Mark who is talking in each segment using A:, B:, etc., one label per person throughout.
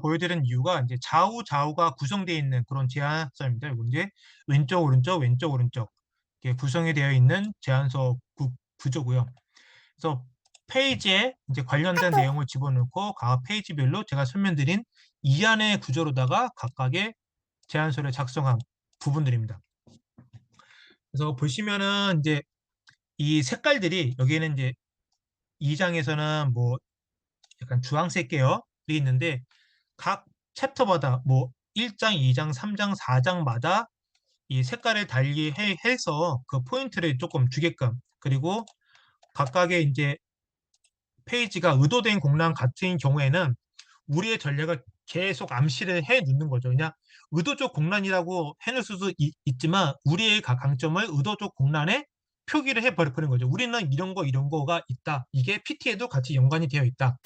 A: 보여드린 이유가 이제 좌우가 구성되어 있는 그런 제안서입니다. 이거 이제 왼쪽, 오른쪽, 왼쪽, 오른쪽 이렇게 구성이 되어 있는 제안서 구조고요. 그래서 페이지에 이제 관련된 내용을 집어넣고 각 페이지별로 제가 설명드린 이 안의 구조로다가 각각의 제안서를 작성한 부분들입니다. 그래서 보시면은 이제 이 색깔들이 여기에는 이제 2장에서는 뭐 약간 주황색 계열이 있는데 각 챕터마다 뭐 1장, 2장, 3장, 4장마다 이 색깔을 달리 해서 그 포인트를 조금 주게끔 그리고 각각의 이제 페이지가 의도된 공란 같은 경우에는 우리의 전략을 계속 암시를 해 놓는 거죠. 그냥 의도적 공란이라고 해놓을 수도 있지만 우리의 강점을 의도적 공란에 표기를 해버리는 거죠. 우리는 이런 거가 있다. 이게 PT에도 같이 연관이 되어 있다.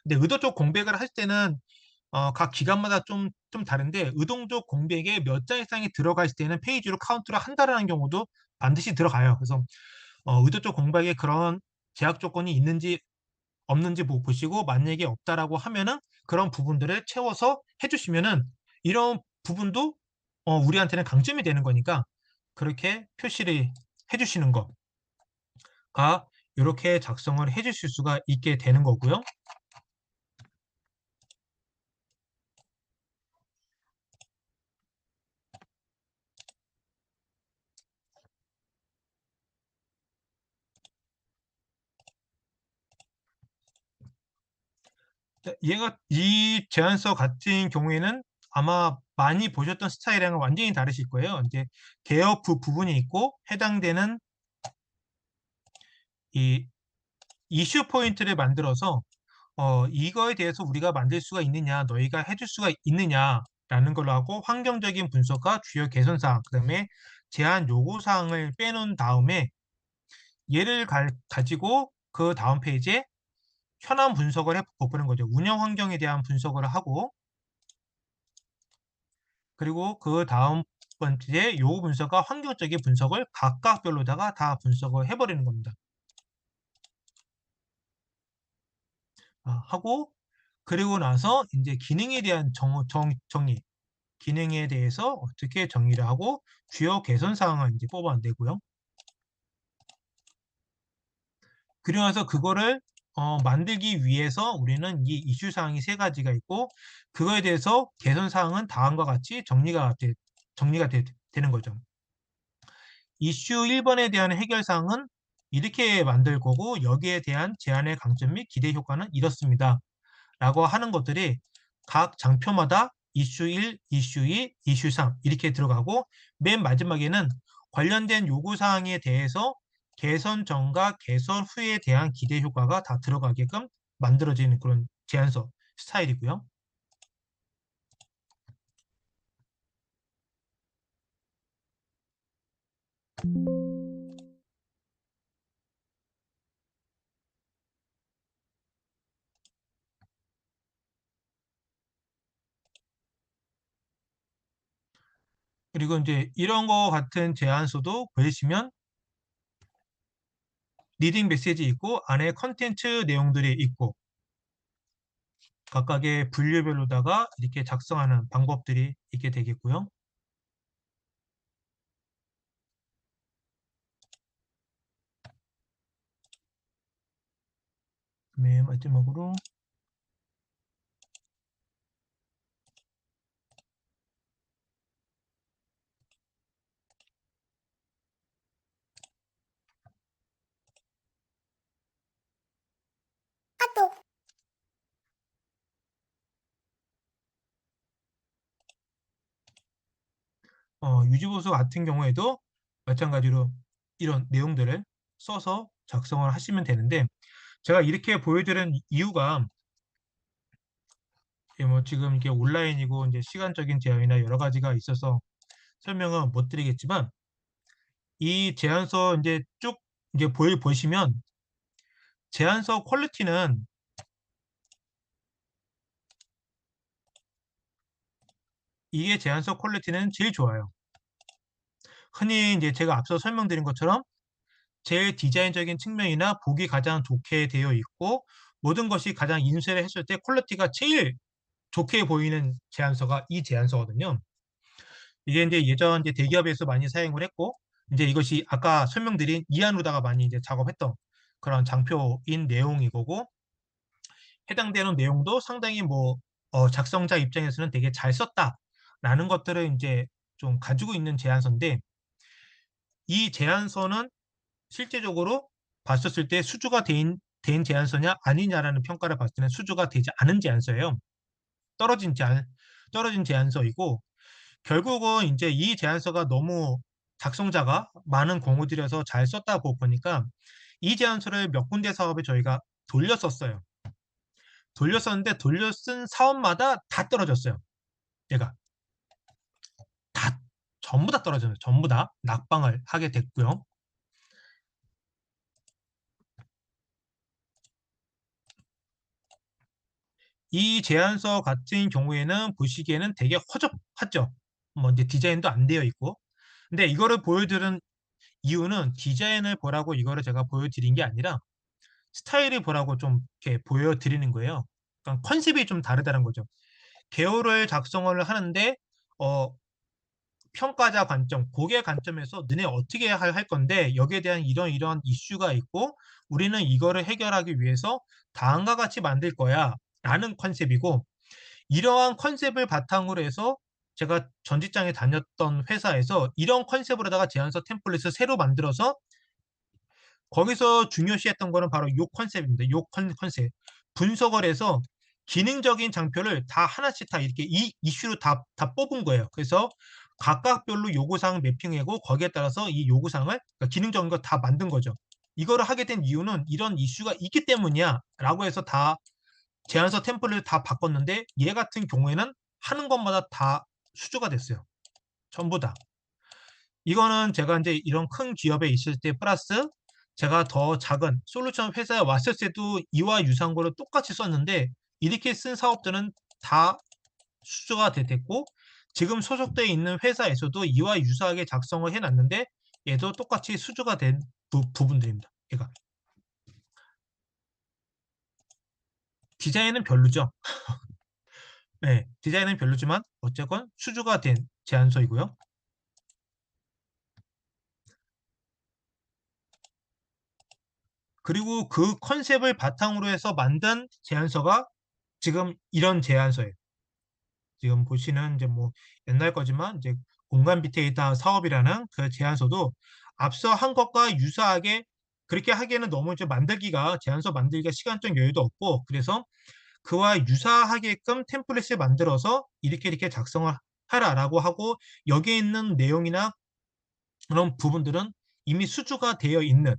A: 근데 의도적 공백을 할 때는 각 기관마다 좀 다른데 의도적 공백에 몇 장 이상이 들어가 있을 때는 페이지로 카운트를 한다라는 경우도 반드시 들어가요. 그래서 의도적 공백에 그런 제약 조건이 있는지 없는지 보시고 만약에 없다라고 하면은 그런 부분들을 채워서 해주시면은 이런 부분도 우리한테는 강점이 되는 거니까 그렇게 표시를 해주시는 거가 이렇게 작성을 해주실 수가 있게 되는 거고요. 이 제안서 같은 경우에는 아마 많이 보셨던 스타일이랑은 완전히 다르실 거예요. 이제 개업 부분이 있고 해당되는 이 이슈 포인트를 만들어서 이거에 대해서 우리가 만들 수가 있느냐, 너희가 해줄 수가 있느냐라는 걸로 하고 환경적인 분석과 주요 개선사항, 그다음에 제안 요구사항을 빼놓은 다음에 얘를 가지고 그 다음 페이지에 현안 분석을 해보는 거죠. 운영 환경에 대한 분석을 하고 그리고 그 다음 번째 요구 분석과 환경적인 분석을 각각별로다가 다 분석을 해버리는 겁니다. 하고 그리고 나서 이제 기능에 대한 정의, 기능에 대해서 어떻게 정의를 하고 주요 개선 사항을 이제 뽑아내고요. 그리고 나서 그거를 만들기 위해서 우리는 이 이슈 사항이 세 가지가 있고 그거에 대해서 개선 사항은 다음과 같이 정리가 되는 거죠. 이슈 1번에 대한 해결 사항은 이렇게 만들 거고 여기에 대한 제안의 강점 및 기대 효과는 이렇습니다. 라고 하는 것들이 각 장표마다 이슈 1, 이슈 2, 이슈 3 이렇게 들어가고 맨 마지막에는 관련된 요구사항에 대해서 개선 전과 개선 후에 대한 기대 효과가 다 들어가게끔 만들어지는 그런 제안서 스타일이고요. 그리고 이제 이런 거 같은 제안서도 보시면 리딩 메시지 있고 안에 컨텐츠 내용들이 있고 각각의 분류별로다가 이렇게 작성하는 방법들이 있게 되겠고요. 맨 마지막으로 유지보수 같은 경우에도 마찬가지로 이런 내용들을 써서 작성을 하시면 되는데 제가 이렇게 보여드린 이유가 뭐 지금 이게 온라인이고 이제 시간적인 제한이나 여러 가지가 있어서 설명은 못 드리겠지만 이 제안서 이제 쭉 이제 보시면 제안서 퀄리티는 이게 제안서 퀄리티는 제일 좋아요. 흔히 이제 제가 앞서 설명드린 것처럼 제일 디자인적인 측면이나 보기 가장 좋게 되어 있고 모든 것이 가장 인쇄를 했을 때 퀄리티가 제일 좋게 보이는 제안서가 이 제안서거든요. 이게 이제 예전 이제 대기업에서 많이 사용을 했고, 이제 이것이 아까 설명드린 이안으로다가 많이 이제 작업했던 그런 장표인 내용이고, 해당되는 내용도 상당히 뭐, 작성자 입장에서는 되게 잘 썼다라는 것들을 이제 좀 가지고 있는 제안서인데, 이 제안서는 실제적으로 봤었을 때 수주가 된 제안서냐 아니냐라는 평가를 봤을 때는 수주가 되지 않은 제안서예요. 떨어진 제안, 떨어진 제안서이고, 결국은 이제 이 제안서가 너무 작성자가 많은 공을 들여서 잘 썼다고 보니까 이 제안서를 몇 군데 사업에 저희가 돌렸었어요. 돌렸었는데 돌려 쓴 사업마다 다 떨어졌어요. 얘가 다 전부 다 떨어졌어요. 전부 다 낙방을 하게 됐고요. 이 제안서 같은 경우에는 보시기에는 되게 허접하죠. 뭐 이제 디자인도 안 되어 있고. 근데 이거를 보여드린 이유는 디자인을 보라고 이거를 제가 보여드린 게 아니라 스타일을 보라고 좀 이렇게 보여드리는 거예요. 그러니까 컨셉이 좀 다르다는 거죠. 개요를 작성을 하는데 어, 평가자 관점, 고객 관점에서 너네 어떻게 할 건데 여기에 대한 이런 이슈가 있고 우리는 이거를 해결하기 위해서 다음과 같이 만들 거야 라는 컨셉이고 이러한 컨셉을 바탕으로 해서 제가 전 직장에 다녔던 회사에서 이런 컨셉으로다가 제안서 템플릿을 새로 만들어서 거기서 중요시했던 거는 바로 요 컨셉입니다. 요 컨셉. 분석을 해서 기능적인 장표를 다 하나씩 다 이렇게 이 이슈로 다 뽑은 거예요. 그래서 각각별로 요구사항 매핑하고 거기에 따라서 이 요구사항을 그러니까 기능적인 거 다 만든 거죠. 이거를 하게 된 이유는 이런 이슈가 있기 때문이야 라고 해서 다 제안서 템플릿을 다 바꿨는데 얘 같은 경우에는 하는 것마다 다 수주가 됐어요. 전부 다. 이거는 제가 이제 이런 큰 기업에 있을 때 플러스 제가 더 작은 솔루션 회사에 왔을 때도 이와 유사한 거를 똑같이 썼는데 이렇게 쓴 사업들은 다 수주가 됐고 지금 소속되어 있는 회사에서도 이와 유사하게 작성을 해놨는데 얘도 똑같이 수주가 된 부분들입니다. 얘가 디자인은 별로죠. 네, 디자인은 별로지만 어쨌건 수주가 된 제안서이고요. 그리고 그 컨셉을 바탕으로 해서 만든 제안서가 지금 이런 제안서예요. 지금 보시는 이제 뭐 옛날 거지만 이제 공간 빅데이터 사업이라는 그 제안서도 앞서 한 것과 유사하게 그렇게 하기에는 너무 이제 만들기가 제안서 만들기가 시간적 여유도 없고 그래서 그와 유사하게끔 템플릿을 만들어서 이렇게 작성을 하라라고 하고 여기에 있는 내용이나 그런 부분들은 이미 수주가 되어 있는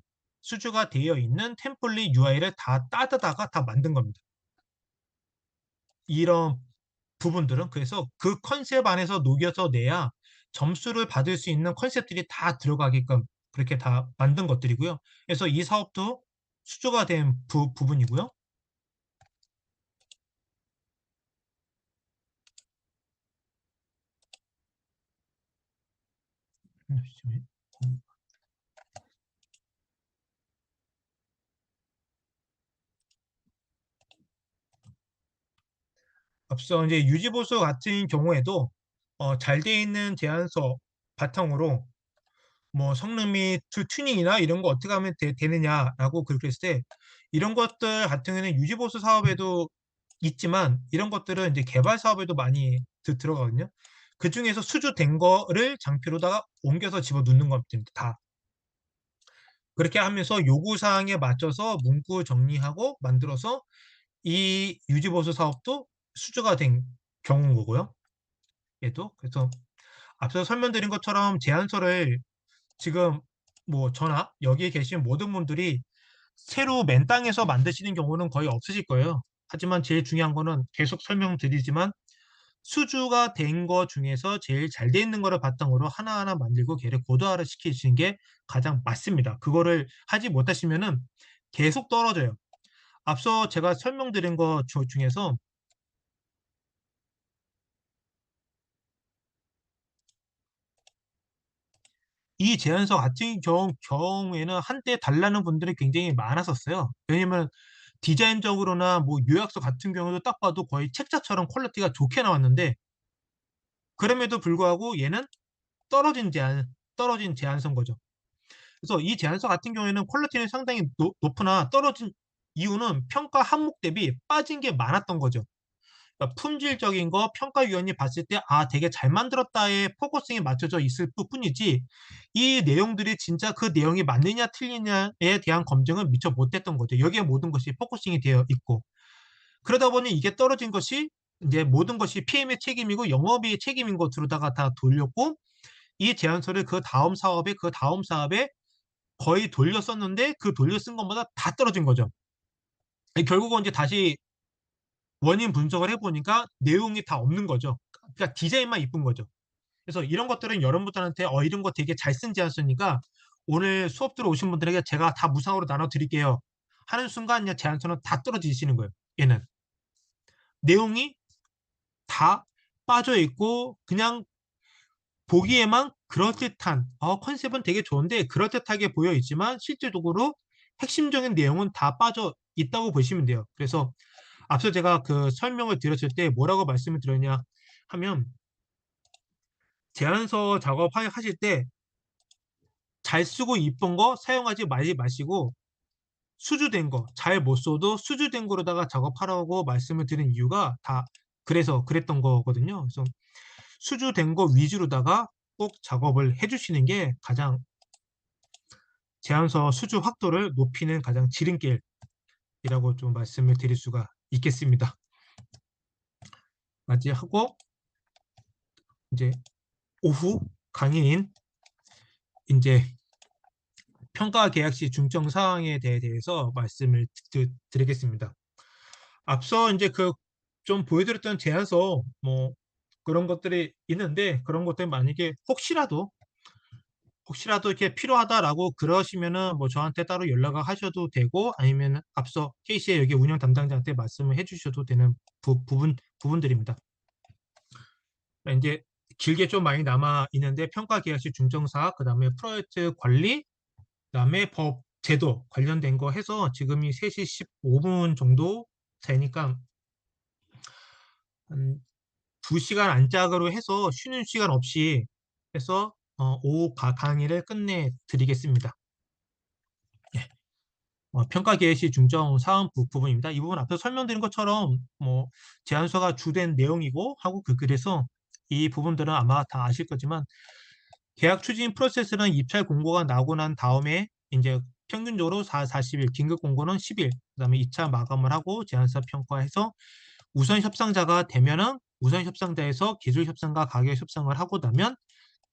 A: 템플릿 UI를 다 따다가 다 만든 겁니다. 이런 부분들은 그래서 그 컨셉 안에서 녹여서 내야 점수를 받을 수 있는 컨셉들이 다 들어가게끔 그렇게 다 만든 것들이고요. 그래서 이 사업도 수주가 된 부분이고요. 앞서 이제 유지보수 같은 경우에도 잘 돼 있는 제안서 바탕으로 뭐 성능 및 튜닝이나 이런 거 어떻게 하면 되느냐라고 그렇게 했을 때 이런 것들 같은 경우에는 유지보수 사업에도 있지만 이런 것들은 이제 개발 사업에도 많이 들어가거든요. 그 중에서 수주된 거를 장표로다가 옮겨서 집어넣는 것들입니다. 다. 그렇게 하면서 요구사항에 맞춰서 문구 정리하고 만들어서 이 유지보수 사업도 수주가 된 경우인 거고요. 얘도. 그래서 앞서 설명드린 것처럼 제안서를 지금 뭐 저나 여기에 계신 모든 분들이 새로 맨 땅에서 만드시는 경우는 거의 없으실 거예요. 하지만 제일 중요한 거는 계속 설명드리지만 수주가 된 거 중에서 제일 잘 돼 있는 거를 바탕으로 하나하나 만들고 걔를 고도화를 시키시는 게 가장 맞습니다. 그거를 하지 못하시면은 계속 떨어져요. 앞서 제가 설명드린 거 중에서 이 제안서 같은 경우에는 한때 달라는 분들이 굉장히 많았었어요. 왜냐면 디자인적으로나 뭐 요약서 같은 경우도 딱 봐도 거의 책자처럼 퀄리티가 좋게 나왔는데 그럼에도 불구하고 얘는 떨어진 제안서인 거죠. 그래서 이 제안서 같은 경우에는 퀄리티는 상당히 높으나 떨어진 이유는 평가 항목 대비 빠진 게 많았던 거죠. 그러니까 품질적인 거 평가위원이 봤을 때 '아 되게 잘 만들었다.'에 포커싱이 맞춰져 있을 뿐이지 이 내용들이 진짜 그 내용이 맞느냐 틀리냐에 대한 검증은 미처 못했던 거죠. 여기에 모든 것이 포커싱이 되어 있고. 그러다 보니 이게 떨어진 것이 인제 모든 것이 PM의 책임이고 영업이의 책임인 것으로다가 다 돌렸고 이 제안서를 그다음 사업에 거의 돌려 썼는데 그 돌려 쓴 것마다 다 떨어진 거죠. 결국은 인제 다시 원인 분석을 해 보니까 내용이 다 없는 거죠. 그러니까 디자인만 이쁜 거죠. 그래서 이런 것들은 여러분들한테 이런 거 되게 잘 쓴 제안서니까 오늘 수업 들어오신 분들에게 제가 다 무상으로 나눠 드릴게요 하는 순간 그냥 제안서는 다 떨어지시는 거예요 얘는. 내용이 다 빠져 있고 그냥 보기에만 그럴듯한 컨셉은 되게 좋은데 그럴듯하게 보여 있지만 실질적으로 핵심적인 내용은 다 빠져 있다고 보시면 돼요. 그래서 앞서 제가 그 설명을 드렸을 때 뭐라고 말씀을 드렸냐 하면 제안서 하실 때 잘 쓰고 이쁜 거 사용하지 마시고 수주된 거 잘 못 써도 수주된 거로다가 작업하라고 말씀을 드린 이유가 다 그래서 그랬던 거거든요. 그래서 수주된 거 위주로다가 꼭 작업을 해 주시는 게 가장 제안서 수주 확도를 높이는 가장 지름길이라고 좀 말씀을 드릴 수가 있겠습니다. 맞이하고 인제 오후 강의인 인제 평가 계약 시 중점 사항에 대해서 말씀을 드리겠습니다. 앞서 인제 그 좀 보여 드렸던 제안서 뭐 그런 것들이 있는데 그런 것들 만약에 혹시라도 이렇게 필요하다라고 그러시면은 뭐 저한테 따로 연락을 하셔도 되고 아니면은 앞서 KC의 여기 운영 담당자한테 말씀을 해 주셔도 되는 부분들입니다. 인제 길게 좀 많이 남아 있는데 평가 계약 시 중점 사항 그다음에 프로젝트 관리 그다음에 법, 제도 관련된 거 해서 지금이 3시 15분 정도 되니까 한 2시간 안짝으로 해서 쉬는 시간 없이 해서 오후 강의를 끝내 드리겠습니다. 예. 평가 계획 시 중점 사항 부분입니다. 이 부분 앞서 설명드린 것처럼 뭐 제안서가 주된 내용이고 하고 그래서 이 부분들은 아마 다 아실 거지만 계약 추진 프로세스는 입찰 공고가 나고 난 다음에 인제 평균적으로 40일, 긴급 공고는 10일, 그다음에 2차 마감을 하고 제안서 평가해서 우선 협상자가 되면은 우선 협상자에서 기술 협상과 가격 협상을 하고 나면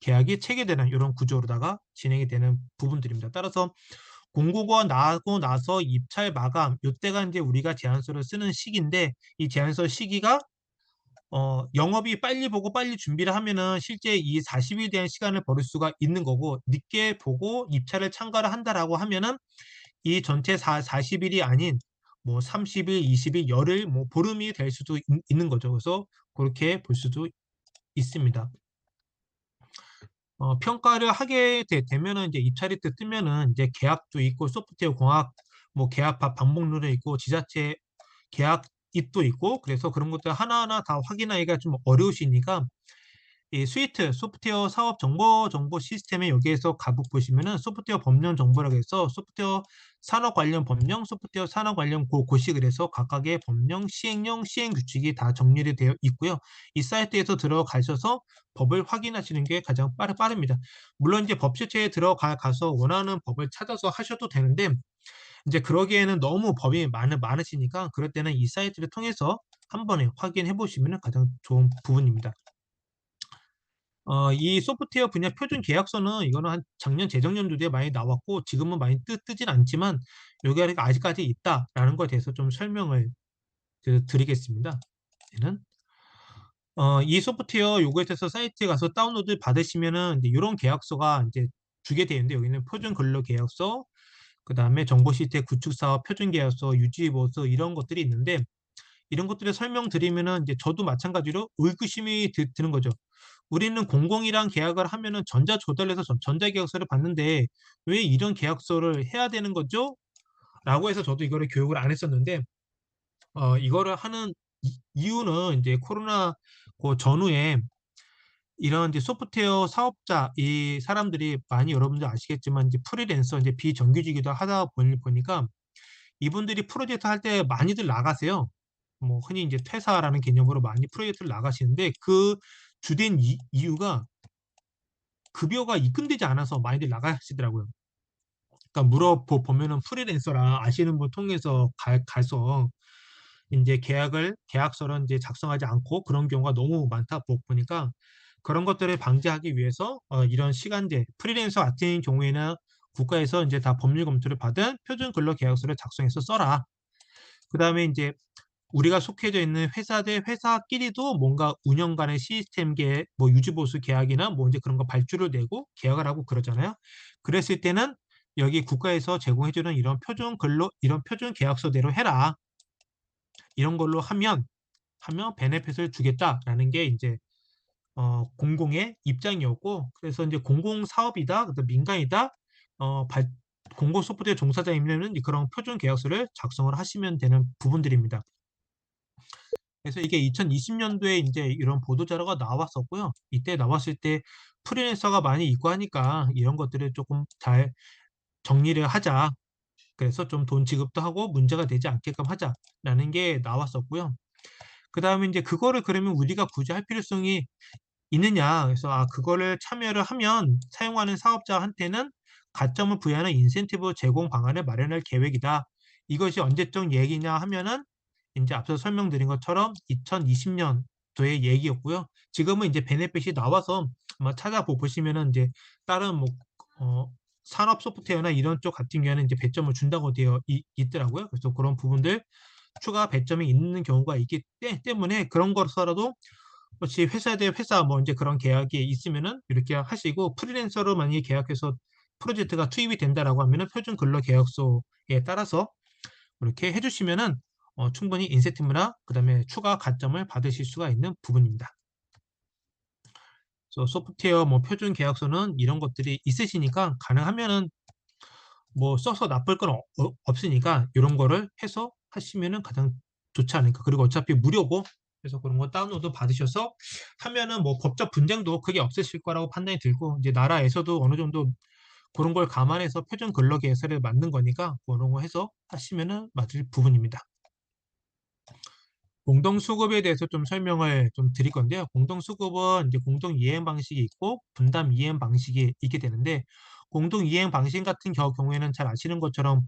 A: 계약이 체결되는 요런 구조로다가 진행이 되는 부분들입니다. 따라서 공고가 나고 나서 입찰 마감 요때가 인제 우리가 제안서를 쓰는 시기인데 이 제안서 시기가 영업이 빨리 보고 빨리 준비를 하면은 실제 이 40일 대한 시간을 벌을 수가 있는 거고 늦게 보고 입찰을 참가를 한다라고 하면은 이 전체 40 일이 아닌 뭐 30일, 20일, 열흘 뭐 보름이 될 수도 있는 거죠. 그래서 고렇게 볼 수도 있습니다. 평가를 하게 되면은 인제 입찰이 뜨면은 인제 계약도 있고 소프트웨어 공학 뭐 계약파 방목록도 있고 지자체 계약입도 있고 그래서 그런 것들 하나하나 다 확인하기가 좀 어려우시니까 이 스위트 소프트웨어 사업 정보 시스템에 여기에서 가복 보시면은 소프트웨어 법령 정보라고 해서 소프트웨어 산업 관련 법령, 소프트웨어 산업 관련 고시 그래서 각각의 법령, 시행령, 시행 규칙이 다 정리가 되어 있고요. 이 사이트에서 들어가셔서 법을 확인하시는 게 가장 빠릅니다. 물론 이제 법 실체에 가서 원하는 법을 찾아서 하셔도 되는데 인제 그러기에는 너무 법이 많으시니까 그럴 때는 이 사이트를 통해서 한 번에 확인해 보시면은 가장 좋은 부분입니다. 이 소프트웨어 분야 표준 계약서는 이거는 한 작년 재작년도에 많이 나왔고 지금은 많이 뜨진 않지만 요게 아직까지 있다라는 거에 대해서 좀 설명을 드리겠습니다. 얘는 이 소프트웨어 요거에 대해서 사이트에 가서 다운로드 받으시면은 인제 요런 계약서가 인제 주게 되는데 여기는 표준 근로 계약서 그다음에 정보 시스템 구축 사업 표준 계약서, 유지 보수 이런 것들이 있는데 이런 것들을 설명드리면은 이제 저도 마찬가지로 의구심이 드는 거죠. '우리는 공공이랑 계약을 하면은 전자 조달해서 전자 계약서를 받는데 왜 이런 계약서를 해야 되는 거죠?' 라고 해서 저도 이거를 교육을 안 했었는데, 이거를 하는 이유는 이제 코로나 그 전후에 이런 이제 소프트웨어 사업자 이 사람들이 많이 여러분들 아시겠지만 이제 프리랜서 이제 비정규직이기도 하다 보니까 이분들이 프로젝트 할 때 많이들 나가세요. 뭐 흔히 이제 퇴사라는 개념으로 많이 프로젝트를 나가시는데 그 주된 이유가 급여가 입금되지 않아서 많이들 나가시더라고요. 그러니까 물어보면은 프리랜서라 아시는 분 통해서 가서 이제 계약서를 이제 작성하지 않고 그런 경우가 너무 많다 보니까 그런 것들을 방지하기 위해서 이런 시간제 프리랜서 같은 경우에는 국가에서 이제 다 법률 검토를 받은 표준 근로 계약서를 작성해서 써라. 그다음에 이제 우리가 속해져 있는 회사 대 회사끼리도 뭔가 운영 간의 시스템계 뭐 유지보수 계약이나 뭐 이제 그런 거 발주를 내고 계약을 하고 그러잖아요. 그랬을 때는 여기 국가에서 제공해주는 이런 표준 계약서대로 해라. 이런 걸로 하면 베네핏을 주겠다라는 게 이제 공공의 입장이었고 그래서 이제 공공 사업이다, 그다음 민간이다, 어, 발, 공공 소프트웨어 종사자이면은 그런 표준 계약서를 작성을 하시면 되는 부분들입니다. 그래서 이게 2020년도에 이제 이런 보도 자료가 나왔었고요. 이때 나왔을 때 프리랜서가 많이 있고 하니까 이런 것들을 조금 잘 정리를 하자. 그래서 좀 돈 지급도 하고 문제가 되지 않게끔 하자라는 게 나왔었고요. 그 다음에 이제 그거를 그러면 우리가 굳이 할 필요성이 있느냐. 그래서 그거를 참여를 하면 사용하는 사업자한테는 가점을 부여하는 인센티브 제공 방안을 마련할 계획이다. 이것이 언제적 얘기냐 하면은 이제 앞서 설명드린 것처럼 2020년도의 얘기였고요. 지금은 이제 베네핏이 나와서 아마 찾아보시면은 이제 다른 뭐 어, 산업 소프트웨어나 이런 쪽 같은 경우에는 이제 배점을 준다고 되어 있더라고요. 그래서 그런 부분들 추가 배점이 있는 경우가 있기 때문에 그런 거서라도 혹시 회사 대 회사 뭐 이제 그런 계약이 있으면은 이렇게 하시고 프리랜서로 만약에 계약해서 프로젝트가 투입이 된다라고 하면은 표준 근로 계약서에 따라서 이렇게 해주시면은 충분히 인센티브나 그다음에 추가 가점을 받으실 수가 있는 부분입니다. 그래서 소프트웨어 뭐 표준 계약서는 이런 것들이 있으시니까 가능하면은 뭐 써서 나쁠 건 없으니까 이런 거를 해서 하시면은 가장 좋지 않을까. 그리고 어차피 무료고 그래서 그런 거 다운로드 받으셔서 하면은 뭐 법적 분쟁도 크게 없으실 거라고 판단이 들고 이제 나라에서도 어느 정도 그런 걸 감안해서 표준 근로계획서를 만든 거니까 그런 거 해서 하시면은 맞을 부분입니다. 공동수급에 대해서 좀 설명을 좀 드릴 건데요. 공동수급은 이제 공동 이행 방식이 있고 분담 이행 방식이 있게 되는데 공동 이행 방식 같은 경우에는 잘 아시는 것처럼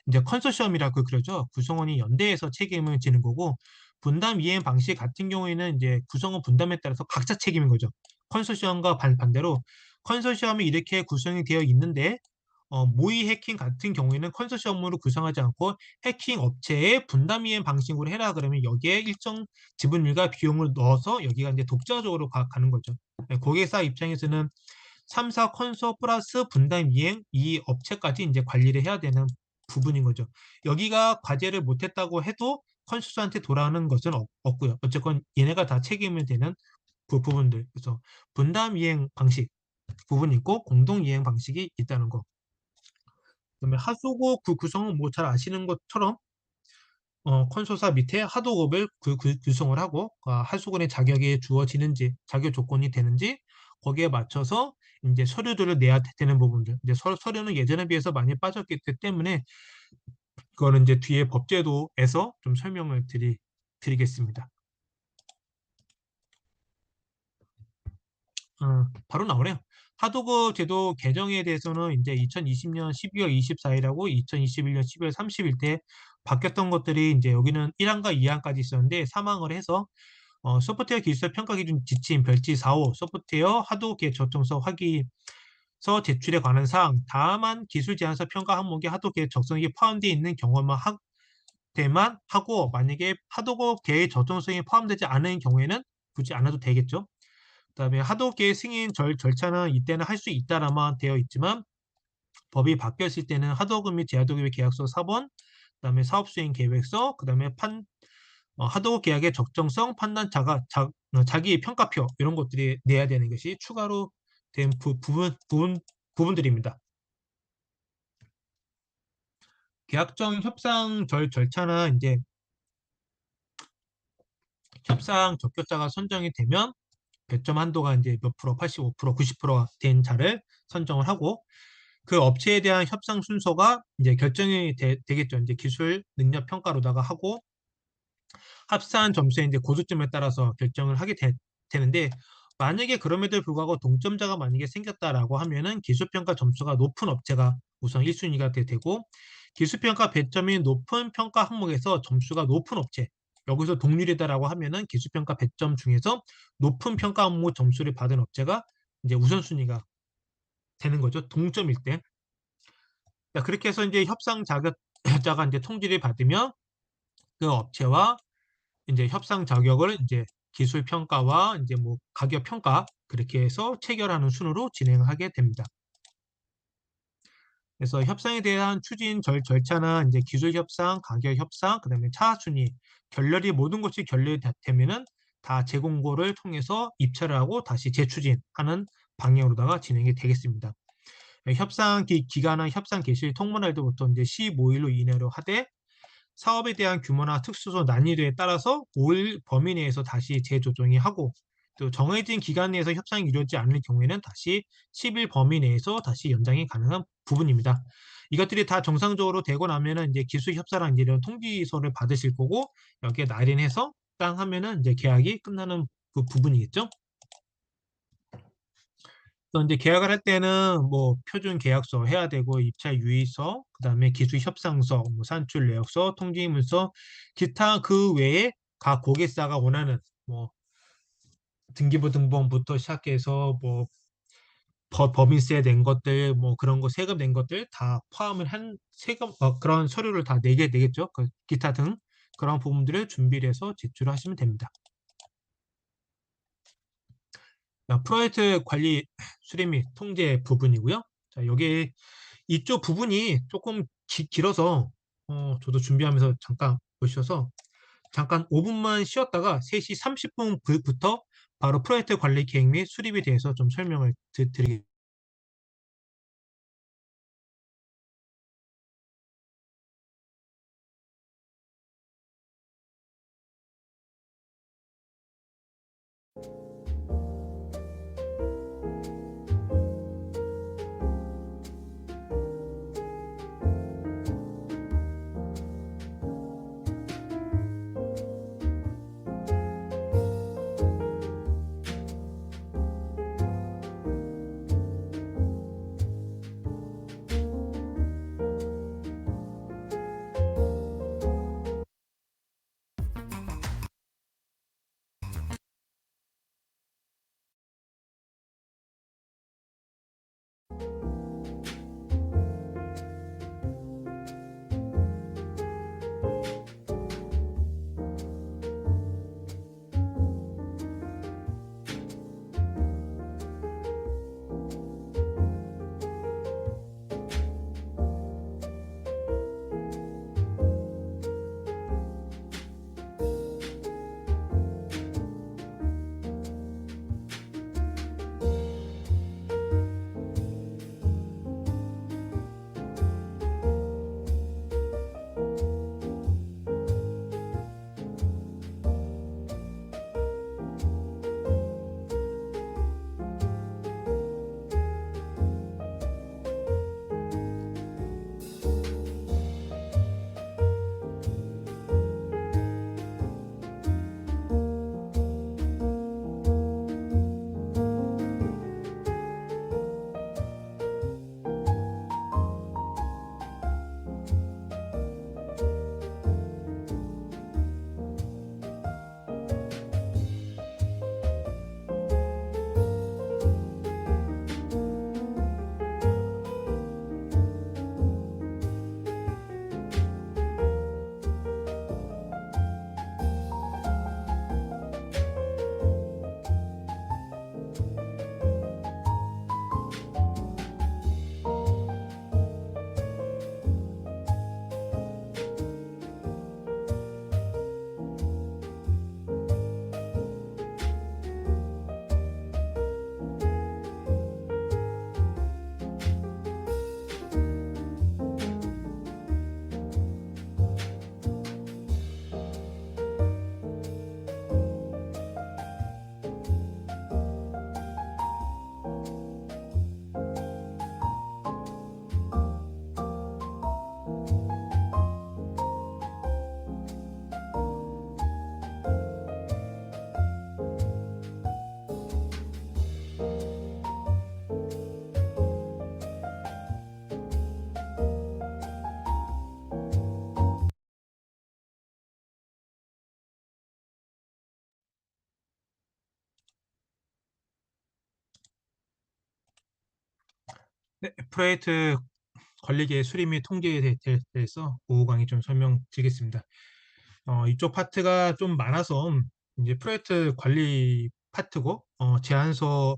A: 이제 컨소시엄이라고 그러죠. 구성원이 연대해서 책임을 지는 거고 분담 이행 방식 같은 경우에는 이제 구성원 분담에 따라서 각자 책임인 거죠. 컨소시엄과 반대로 컨소시엄이 이렇게 구성이 되어 있는데 모의 해킹 같은 경우에는 컨소시엄으로 구성하지 않고 해킹 업체의 분담 이행 방식으로 해라 그러면 여기에 일정 지분율과 비용을 넣어서 여기가 이제 독자적으로 가는 거죠. 네, 고객사 입장에서는 3사 컨소 플러스 분담 이행 이 업체까지 이제 관리를 해야 되는 부분인 거죠. 여기가 과제를 못했다고 해도 컨소스한테 돌아오는 것은 없고요. 어쨌건 얘네가 다 책임을 되는 부분들. 그래서 분담 이행 방식 부분이 있고 공동 이행 방식이 있다는 거. 그다음에 하소고 그 구성은 뭐 잘 아시는 것처럼 콘소사 밑에 하도급을 구성을 하고 하수군의 자격이 주어지는지 자격 조건이 되는지 거기에 맞춰서 이제 서류들을 내야 되는 부분들 이제 서류는 예전에 비해서 많이 빠졌기 때문에 그거는 이제 뒤에 법제도에서 좀 설명을 드리겠습니다. 바로 나오네요. 하도급 제도 개정에 대해서는 이제 2020년 12월 24일하고 2021년 12월 30일 때 바뀌었던 것들이 이제 여기는 1항과 2항까지 있었는데 3항을 해서 소프트웨어 기술 평가 기준 지침 별지 4호 소프트웨어 하도급 계획 적정성 확인서 제출에 관한 사항 다만 기술 제안서 평가 항목에 하도급 계획 적성이 포함되어 있는 경우만 때만 하고 만약에 하도급 계획 적정성이 포함되지 않은 경우에는 굳이 안 해도 되겠죠. 그다음에 하도급 승인 절차는 이때는 할 수 있다라만 되어 있지만 법이 바뀌었을 때는 하도급 및 제하도급 계약서 4번, 그다음에 사업수행 계획서, 그다음에 하도급 계약의 적정성 판단 자기 평가표 이런 것들이 내야 되는 것이 추가로 된 부분들입니다. 계약정 협상 절차나 이제 협상 적격자가 선정이 되면 배점 한도가 이제 몇 프로, 85%, 90%가 된 자를 선정을 하고 그 업체에 대한 협상 순서가 이제 결정이 되겠죠. 이제 기술 능력 평가로다가 하고 합산 점수의 이제 고조점에 따라서 결정을 하게 되는데 만약에 그럼에도 불구하고 동점자가 만약에 생겼다라고 하면은 기술평가 점수가 높은 업체가 우선 1순위가 되고 기술평가 배점이 높은 평가 항목에서 점수가 높은 업체 여기서 동률이다라고 하면은 기술평가 배점 중에서 높은 평가 항목 점수를 받은 업체가 이제 우선순위가 되는 거죠. 동점일 때. 자, 그렇게 해서 이제 협상 자격자가 이제 통지를 받으면 그 업체와 이제 협상 자격을 이제 기술 평가와 이제 뭐 가격 평가 그렇게 해서 체결하는 순으로 진행하게 됩니다. 그래서 협상에 대한 추진 절차나 이제 기술 협상, 가격 협상, 그다음에 차순위, 결렬이 모든 것이 결렬이 되면은 다 재공고를 통해서 입찰을 하고 다시 재추진하는 방향으로다가 진행이 되겠습니다. 협상 기간은 협상 개시 통보날부터 이제 15일로 이내로 하되 사업에 대한 규모나 특수성 난이도에 따라서 5일 범위 내에서 다시 재조정이 하고 또 정해진 기간 내에서 협상이 이루어지지 않을 경우에는 다시 10일 범위 내에서 다시 연장이 가능한 부분입니다. 이것들이 다 정상적으로 되고 나면은 이제 기술 협사랑 이런 통지서를 받으실 거고 여기에 날인해서 땅 하면은 이제 계약이 끝나는 그 부분이겠죠. 또 이제 계약을 할 때는 뭐 표준 계약서 해야 되고 입찰 유의서, 그다음에 기술 협상서, 뭐 산출 내역서, 통지문서, 기타 그 외에 각 고객사가 원하는 뭐 등기부 등본부터 시작해서 뭐 법인세 낸 것들, 뭐 그런 거 세금 낸 것들 다 포함을 한 세금 그런 서류를 다 내게 되겠죠. 그 기타 등 그런 부분들을 준비를 해서 제출하시면 됩니다. 자, 프로젝트 관리 수립 및 통제 부분이고요. 자, 여기 이쪽 부분이 조금 길어서 저도 준비하면서 잠깐 보셔서 잠깐 5분만 쉬었다가 3시 30분부터 바로 프로젝트 관리 계획 및 수립에 대해서 좀 설명을 드리겠습니다. 네, 프로젝트 관리계획 수립 및 통계에 대해서 5강의 좀 설명드리겠습니다. 이쪽 파트가 좀 많아서 이제 프로젝트 관리 파트고 제안서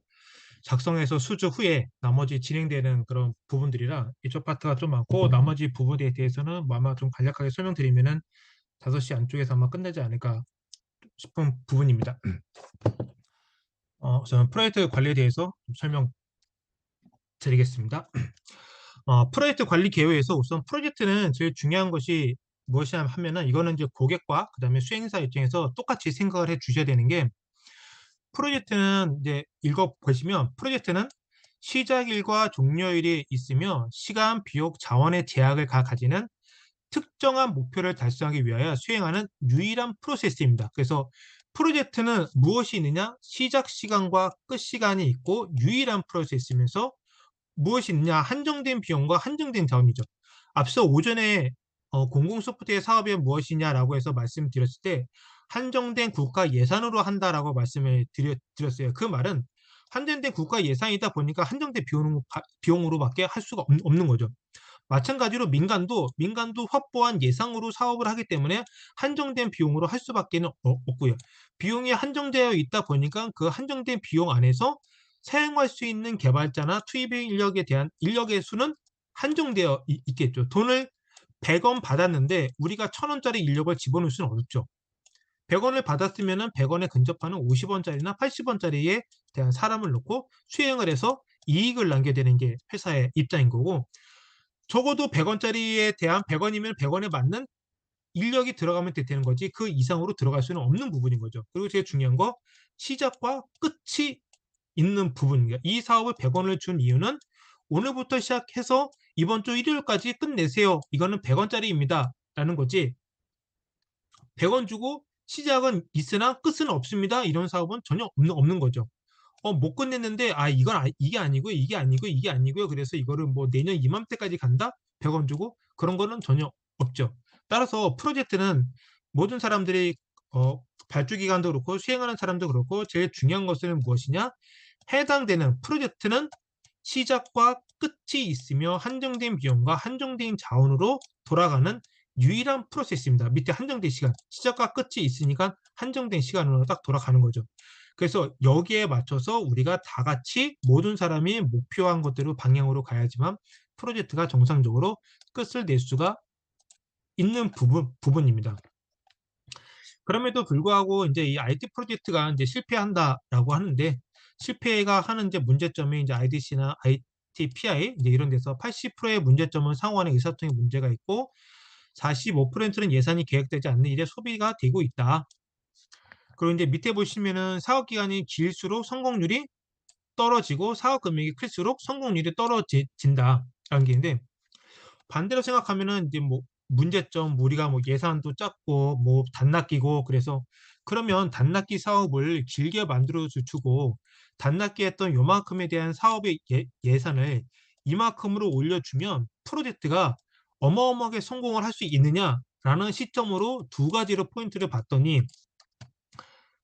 A: 작성해서 수주 후에 나머지 진행되는 그런 부분들이라 이쪽 파트가 좀 많고 나머지 부분에 대해서는 뭐 아마 좀 간략하게 설명드리면은 5시 안쪽에서 아마 끝나지 않을까 싶은 부분입니다. 저는 프로젝트 관리에 대해서 좀 설명드리겠습니다. 프로젝트 관리 계획에서 우선 프로젝트는 제일 중요한 것이 무엇이냐 하면은 이거는 이제 고객과 그다음에 수행사 입장에서 똑같이 생각을 해 주셔야 되는 게 프로젝트는 이제 읽어보시면 프로젝트는 시작일과 종료일이 있으며 시간, 비용, 자원의 제약을 가지는 특정한 목표를 달성하기 위하여 수행하는 유일한 프로세스입니다. 그래서 프로젝트는 무엇이 있느냐? 시작 시간과 끝 시간이 있고 유일한 프로세스이면서 무엇이 있느냐? 한정된 비용과 한정된 자원이죠. 앞서 오전에 공공 소프트웨어 사업이 무엇이냐라고 해서 말씀드렸을 때 한정된 국가 예산으로 한다라고 말씀을 드렸어요. 그 말은 한정된 국가 예산이다 보니까 한정된 비용으로밖에 할 수가 없는 거죠. 마찬가지로 민간도 확보한 예상으로 사업을 하기 때문에 한정된 비용으로 할 수밖에 없고요. 비용이 한정되어 있다 보니까 그 한정된 비용 안에서 사용할 수 있는 개발자나 투입 인력에 대한 인력의 수는 한정되어 있겠죠. 돈을 100원 받았는데 우리가 1000원짜리 인력을 집어넣을 수는 없죠. 100원을 받았으면 100원에 근접하는 50원짜리나 80원짜리에 대한 사람을 놓고 수행을 해서 이익을 남겨야 되는 게 회사의 입장인 거고 적어도 100원짜리에 대한 100원이면 100원에 맞는 인력이 들어가면 되는 거지 그 이상으로 들어갈 수는 없는 부분인 거죠. 그리고 제일 중요한 거 시작과 끝이 있는 부분입니다. 이 사업을 100원을 준 이유는 오늘부터 시작해서 이번 주 일요일까지 끝내세요. 이거는 100원짜리입니다. 라는 거지 100원 주고 시작은 있으나 끝은 없습니다. 이런 사업은 전혀 없는 거죠. 못 끝냈는데 이게 아니고요. 이게 아니고요. 이게 아니고요. 그래서 이거를 뭐 내년 이맘때까지 간다? 100원 주고 그런 거는 전혀 없죠. 따라서 프로젝트는 모든 사람들이 발주 기관도 그렇고 수행하는 사람도 그렇고 제일 중요한 것은 무엇이냐? 해당되는 프로젝트는 시작과 끝이 있으며 한정된 비용과 한정된 자원으로 돌아가는 유일한 프로세스입니다. 밑에 한정된 시간, 시작과 끝이 있으니까 한정된 시간으로 딱 돌아가는 거죠. 그래서 여기에 맞춰서 우리가 다 같이 모든 사람이 목표한 것대로 방향으로 가야지만 프로젝트가 정상적으로 끝을 낼 수가 있는 부분입니다. 그럼에도 불구하고 이제 이 IT 프로젝트가 이제 실패한다라고 하는데 실패가 하는 이제 문제점이 이제 IDC나 ITPI 이제 이런 데서 80%의 문제점은 상호간의 의사소통에 문제가 있고 45%는 예산이 계획되지 않는 일에 소비가 되고 있다. 그리고 이제 밑에 보시면은 사업 기간이 길수록 성공률이 떨어지고 사업 금액이 클수록 성공률이 떨어진다라는 게 있는데 반대로 생각하면은 이제 뭐 문제점 우리가 뭐 예산도 작고 뭐 단낚이고 그래서 그러면 단낚이 사업을 길게 만들어 주고 단낚이 했던 요만큼에 대한 사업의 예산을 이만큼으로 올려주면 프로젝트가 어마어마하게 성공을 할 수 있느냐라는 시점으로 두 가지로 포인트를 봤더니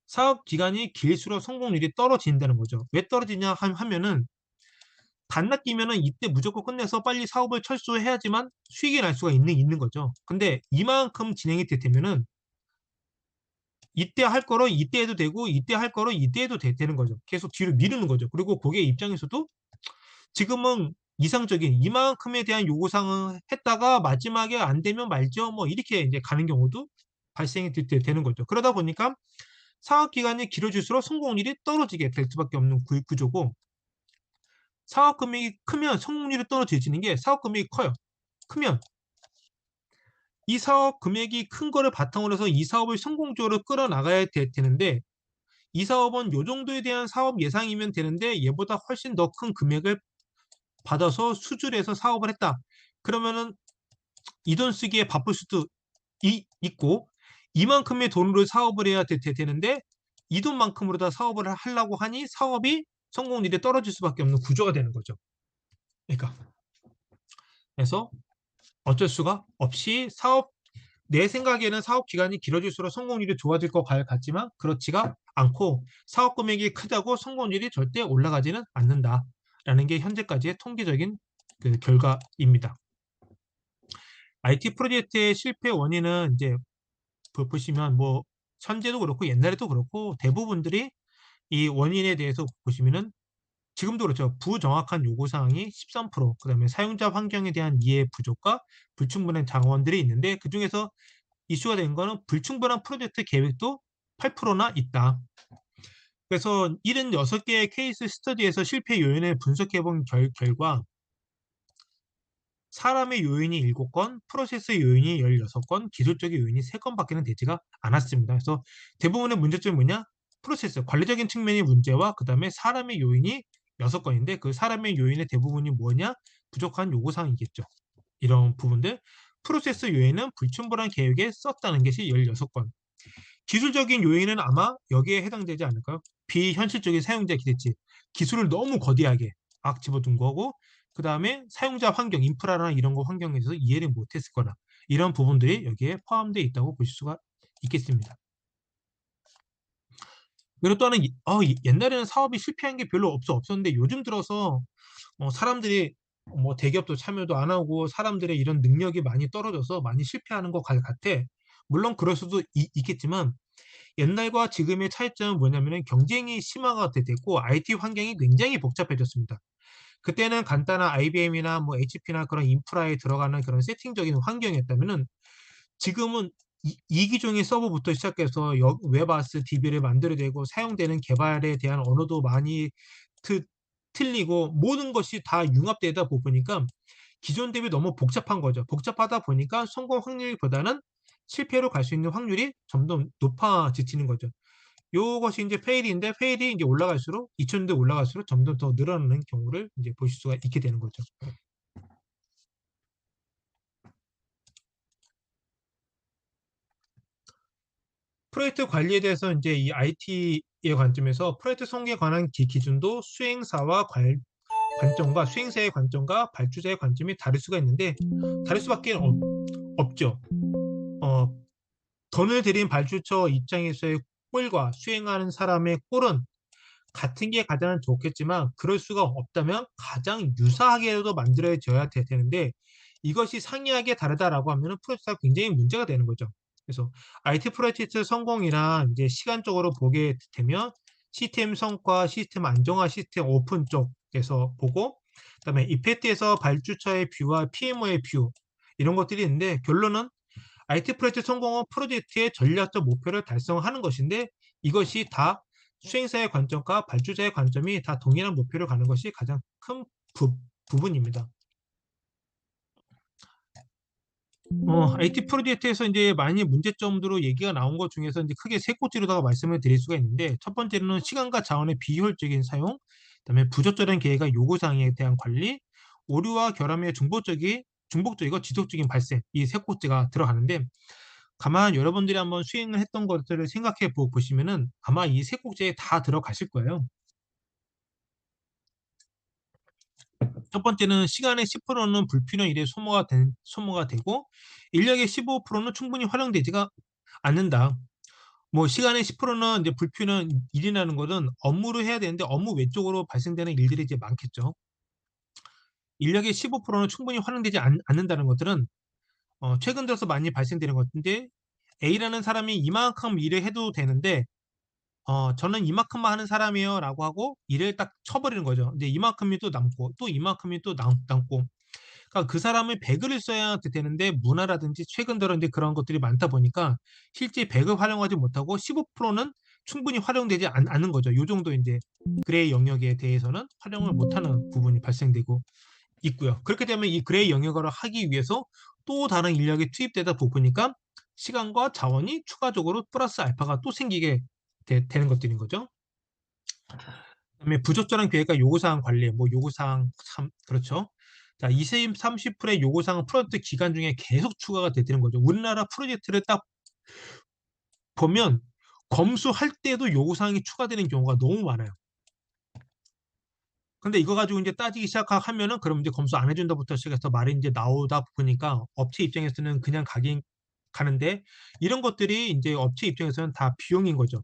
A: 사업 기간이 길수록 성공률이 떨어진다는 거죠. 왜 떨어지냐 하면은 단낚이면은 이때 무조건 끝내서 빨리 사업을 철수해야지만 수익이 날 수가 있는 거죠. 근데 이만큼 진행이 되면은 이때 할 거로 이때 해도 되고 이때 할 거로 이때 해도 되는 거죠. 계속 뒤로 미루는 거죠. 그리고 고객 입장에서도 지금은 이상적인 이만큼에 대한 요구사항을 했다가 마지막에 안 되면 말죠. 뭐 이렇게 이제 가는 경우도 발생이 되는 거죠. 그러다 보니까 사업 기간이 길어질수록 성공률이 떨어지게 될 수밖에 없는 구조고 사업 금액이 크면 성공률이 떨어지는 게 사업 금액이 커요. 크면 이 사업 금액이 큰 거를 바탕으로 해서 이 사업을 성공적으로 끌어나가야 되는데 이 사업은 요 정도에 대한 사업 예상이면 되는데 얘보다 훨씬 더 큰 금액을 받아서 수주를 해서 사업을 했다. 그러면은 이 돈 쓰기에 바쁠 수도 있고 이만큼의 돈으로 사업을 해야 되는데 이 돈만큼으로 다 사업을 하려고 하니 사업이 성공률이 떨어질 수밖에 없는 구조가 되는 거죠. 그러니까 그래서 어쩔 수가 없이 내 생각에는 사업 기간이 길어질수록 성공률이 좋아질 것 같지만 그렇지가 않고 사업 금액이 크다고 성공률이 절대 올라가지는 않는다라는 게 현재까지의 통계적인 그 결과입니다. IT 프로젝트의 실패 원인은 이제 보시면 뭐 현재도 그렇고 옛날에도 그렇고 대부분들이 이 원인에 대해서 보시면은 지금도 그렇죠. 부정확한 요구사항이 13%, 그다음에 사용자 환경에 대한 이해 부족과 불충분한 자원들이 있는데 그중에서 이슈가 된 거는 불충분한 프로젝트 계획도 8%나 있다. 그래서 76개의 케이스 스터디에서 실패 요인을 분석해 본 결과 사람의 요인이 7건, 프로세스 요인이 16건, 기술적인 요인이 3건밖에는 되지가 않았습니다. 그래서 대부분의 문제점이 뭐냐? 프로세스, 관리적인 측면의 문제와 그 다음에 사람의 요인이 6건인데 그 사람의 요인의 대부분이 뭐냐? 부족한 요구사항이겠죠. 이런 부분들. 프로세스 요인은 불충분한 계획에 썼다는 것이 16건. 기술적인 요인은 아마 여기에 해당되지 않을까요? 비현실적인 사용자 기대치, 기술을 너무 거대하게 막 집어둔 거고, 그 다음에 사용자 환경, 인프라나 이런 거 환경에 대해서 이해를 못했을 거나 이런 부분들이 여기에 포함되어 있다고 보실 수가 있겠습니다. 그리고 또 하나, 옛날에는 사업이 실패한 게 별로 없었는데 요즘 들어서 사람들이 뭐 대기업도 참여도 안 하고 사람들의 이런 능력이 많이 떨어져서 많이 실패하는 것 같아. 물론 그럴 수도 있겠지만 옛날과 지금의 차이점은 뭐냐면은 경쟁이 심화가 됐고 IT 환경이 굉장히 복잡해졌습니다. 그때는 간단한 IBM이나 뭐 HP나 그런 인프라에 들어가는 그런 세팅적인 환경이었다면은 지금은 이기종의 서버부터 시작해서 웹아스 DB를 만들어내고 사용되는 개발에 대한 언어도 많이 트, 틀리고 모든 것이 다 융합되다 보니까 기존 대비 너무 복잡한 거죠. 복잡하다 보니까 성공 확률보다는 실패로 갈 수 있는 확률이 점점 높아지는 거죠. 요것이 이제 페일인데 페일이 이제 올라갈수록 2000대 올라갈수록 점점 더 늘어나는 경우를 이제 보실 수가 있게 되는 거죠. 프로젝트 관리에 대해서 이제 이 IT의 관점에서 프로젝트 성공에 관한 기준도 수행사와 관점과 수행사의 관점과 발주자의 관점이 다를 수가 있는데 다를 수밖에 없죠. 어, 돈을 들인 발주처 입장에서의 꼴과 수행하는 사람의 꼴은 같은 게 가장 좋겠지만 그럴 수가 없다면 가장 유사하게라도 만들어져야 되는데 이것이 상이하게 다르다라고 하면 프로젝트가 굉장히 문제가 되는 거죠. 그래서 IT 프로젝트 성공이랑 이제 시간적으로 보게 되면 시스템 성과, 시스템 안정화, 시스템 오픈 쪽에서 보고 그다음에 이펙트에서 발주처의 뷰와 PMO의 뷰 이런 것들이 있는데 결론은 IT 프로젝트 성공은 프로젝트의 전략적 목표를 달성하는 것인데 이것이 다 수행사의 관점과 발주자의 관점이 다 동일한 목표를 가는 것이 가장 큰 부분입니다. IT 프로젝트에서 이제 많이 문제점으로 얘기가 나온 것 중에서 이제 크게 세 가지로다가 말씀을 드릴 수가 있는데 첫 번째는 시간과 자원의 비효율적인 사용, 그다음에 부적절한 계획과 요구사항에 대한 관리, 오류와 결함의 중복적이고 지속적인 발생 이 세 가지가 들어가는데 가만 여러분들이 한번 수행을 했던 것들을 생각해 보시면은 아마 이 세 곡지에 다 들어가실 거예요. 첫 번째는 시간의 10%는 불필요한 일에 소모가 되고 인력의 15%는 충분히 활용되지가 않는다. 뭐 시간의 10%는 이제 불필요한 일이라는 것은 업무를 해야 되는데 업무 외적으로 발생되는 일들이 이제 많겠죠. 인력의 15%는 충분히 활용되지 않는다는 것들은 최근 들어서 많이 발생되는 것 같은데 A라는 사람이 이만큼 일을 해도 되는데 저는 이만큼만 하는 사람이에요 라고 하고 일을 딱 쳐버리는 거죠. 근데 이만큼이 또 남고 또 이만큼이 또 남고 그러니까 그 사람을 100을 써야 되는데 문화라든지 최근 들어 이제 그런 것들이 많다 보니까 실제 100을 활용하지 못하고 15%는 충분히 활용되지 않는 거죠. 요 정도 이제 그레이 영역에 대해서는 활용을 못하는 부분이 발생되고 있고요. 그렇게 되면 이 그레이 영역을 하기 위해서 또 다른 인력이 투입되다 보니까 시간과 자원이 추가적으로 플러스 알파가 또 생기게 되는 것들인 거죠. 그다음에 부적절한 계획과 요구사항 관리, 뭐 요구사항 참 그렇죠. 자, 20, 30%의 요구사항은 프로젝트 기간 중에 계속 추가가 되는 거죠. 우리나라 프로젝트를 딱 보면 검수할 때도 요구사항이 추가되는 경우가 너무 많아요. 근데 이거 가지고 이제 따지기 시작하면은 그럼 이제 검수 안 해준다부터 시작해서 말이 이제 나오다 보니까 업체 입장에서는 그냥 가긴 가는데 이런 것들이 이제 업체 입장에서는 다 비용인 거죠.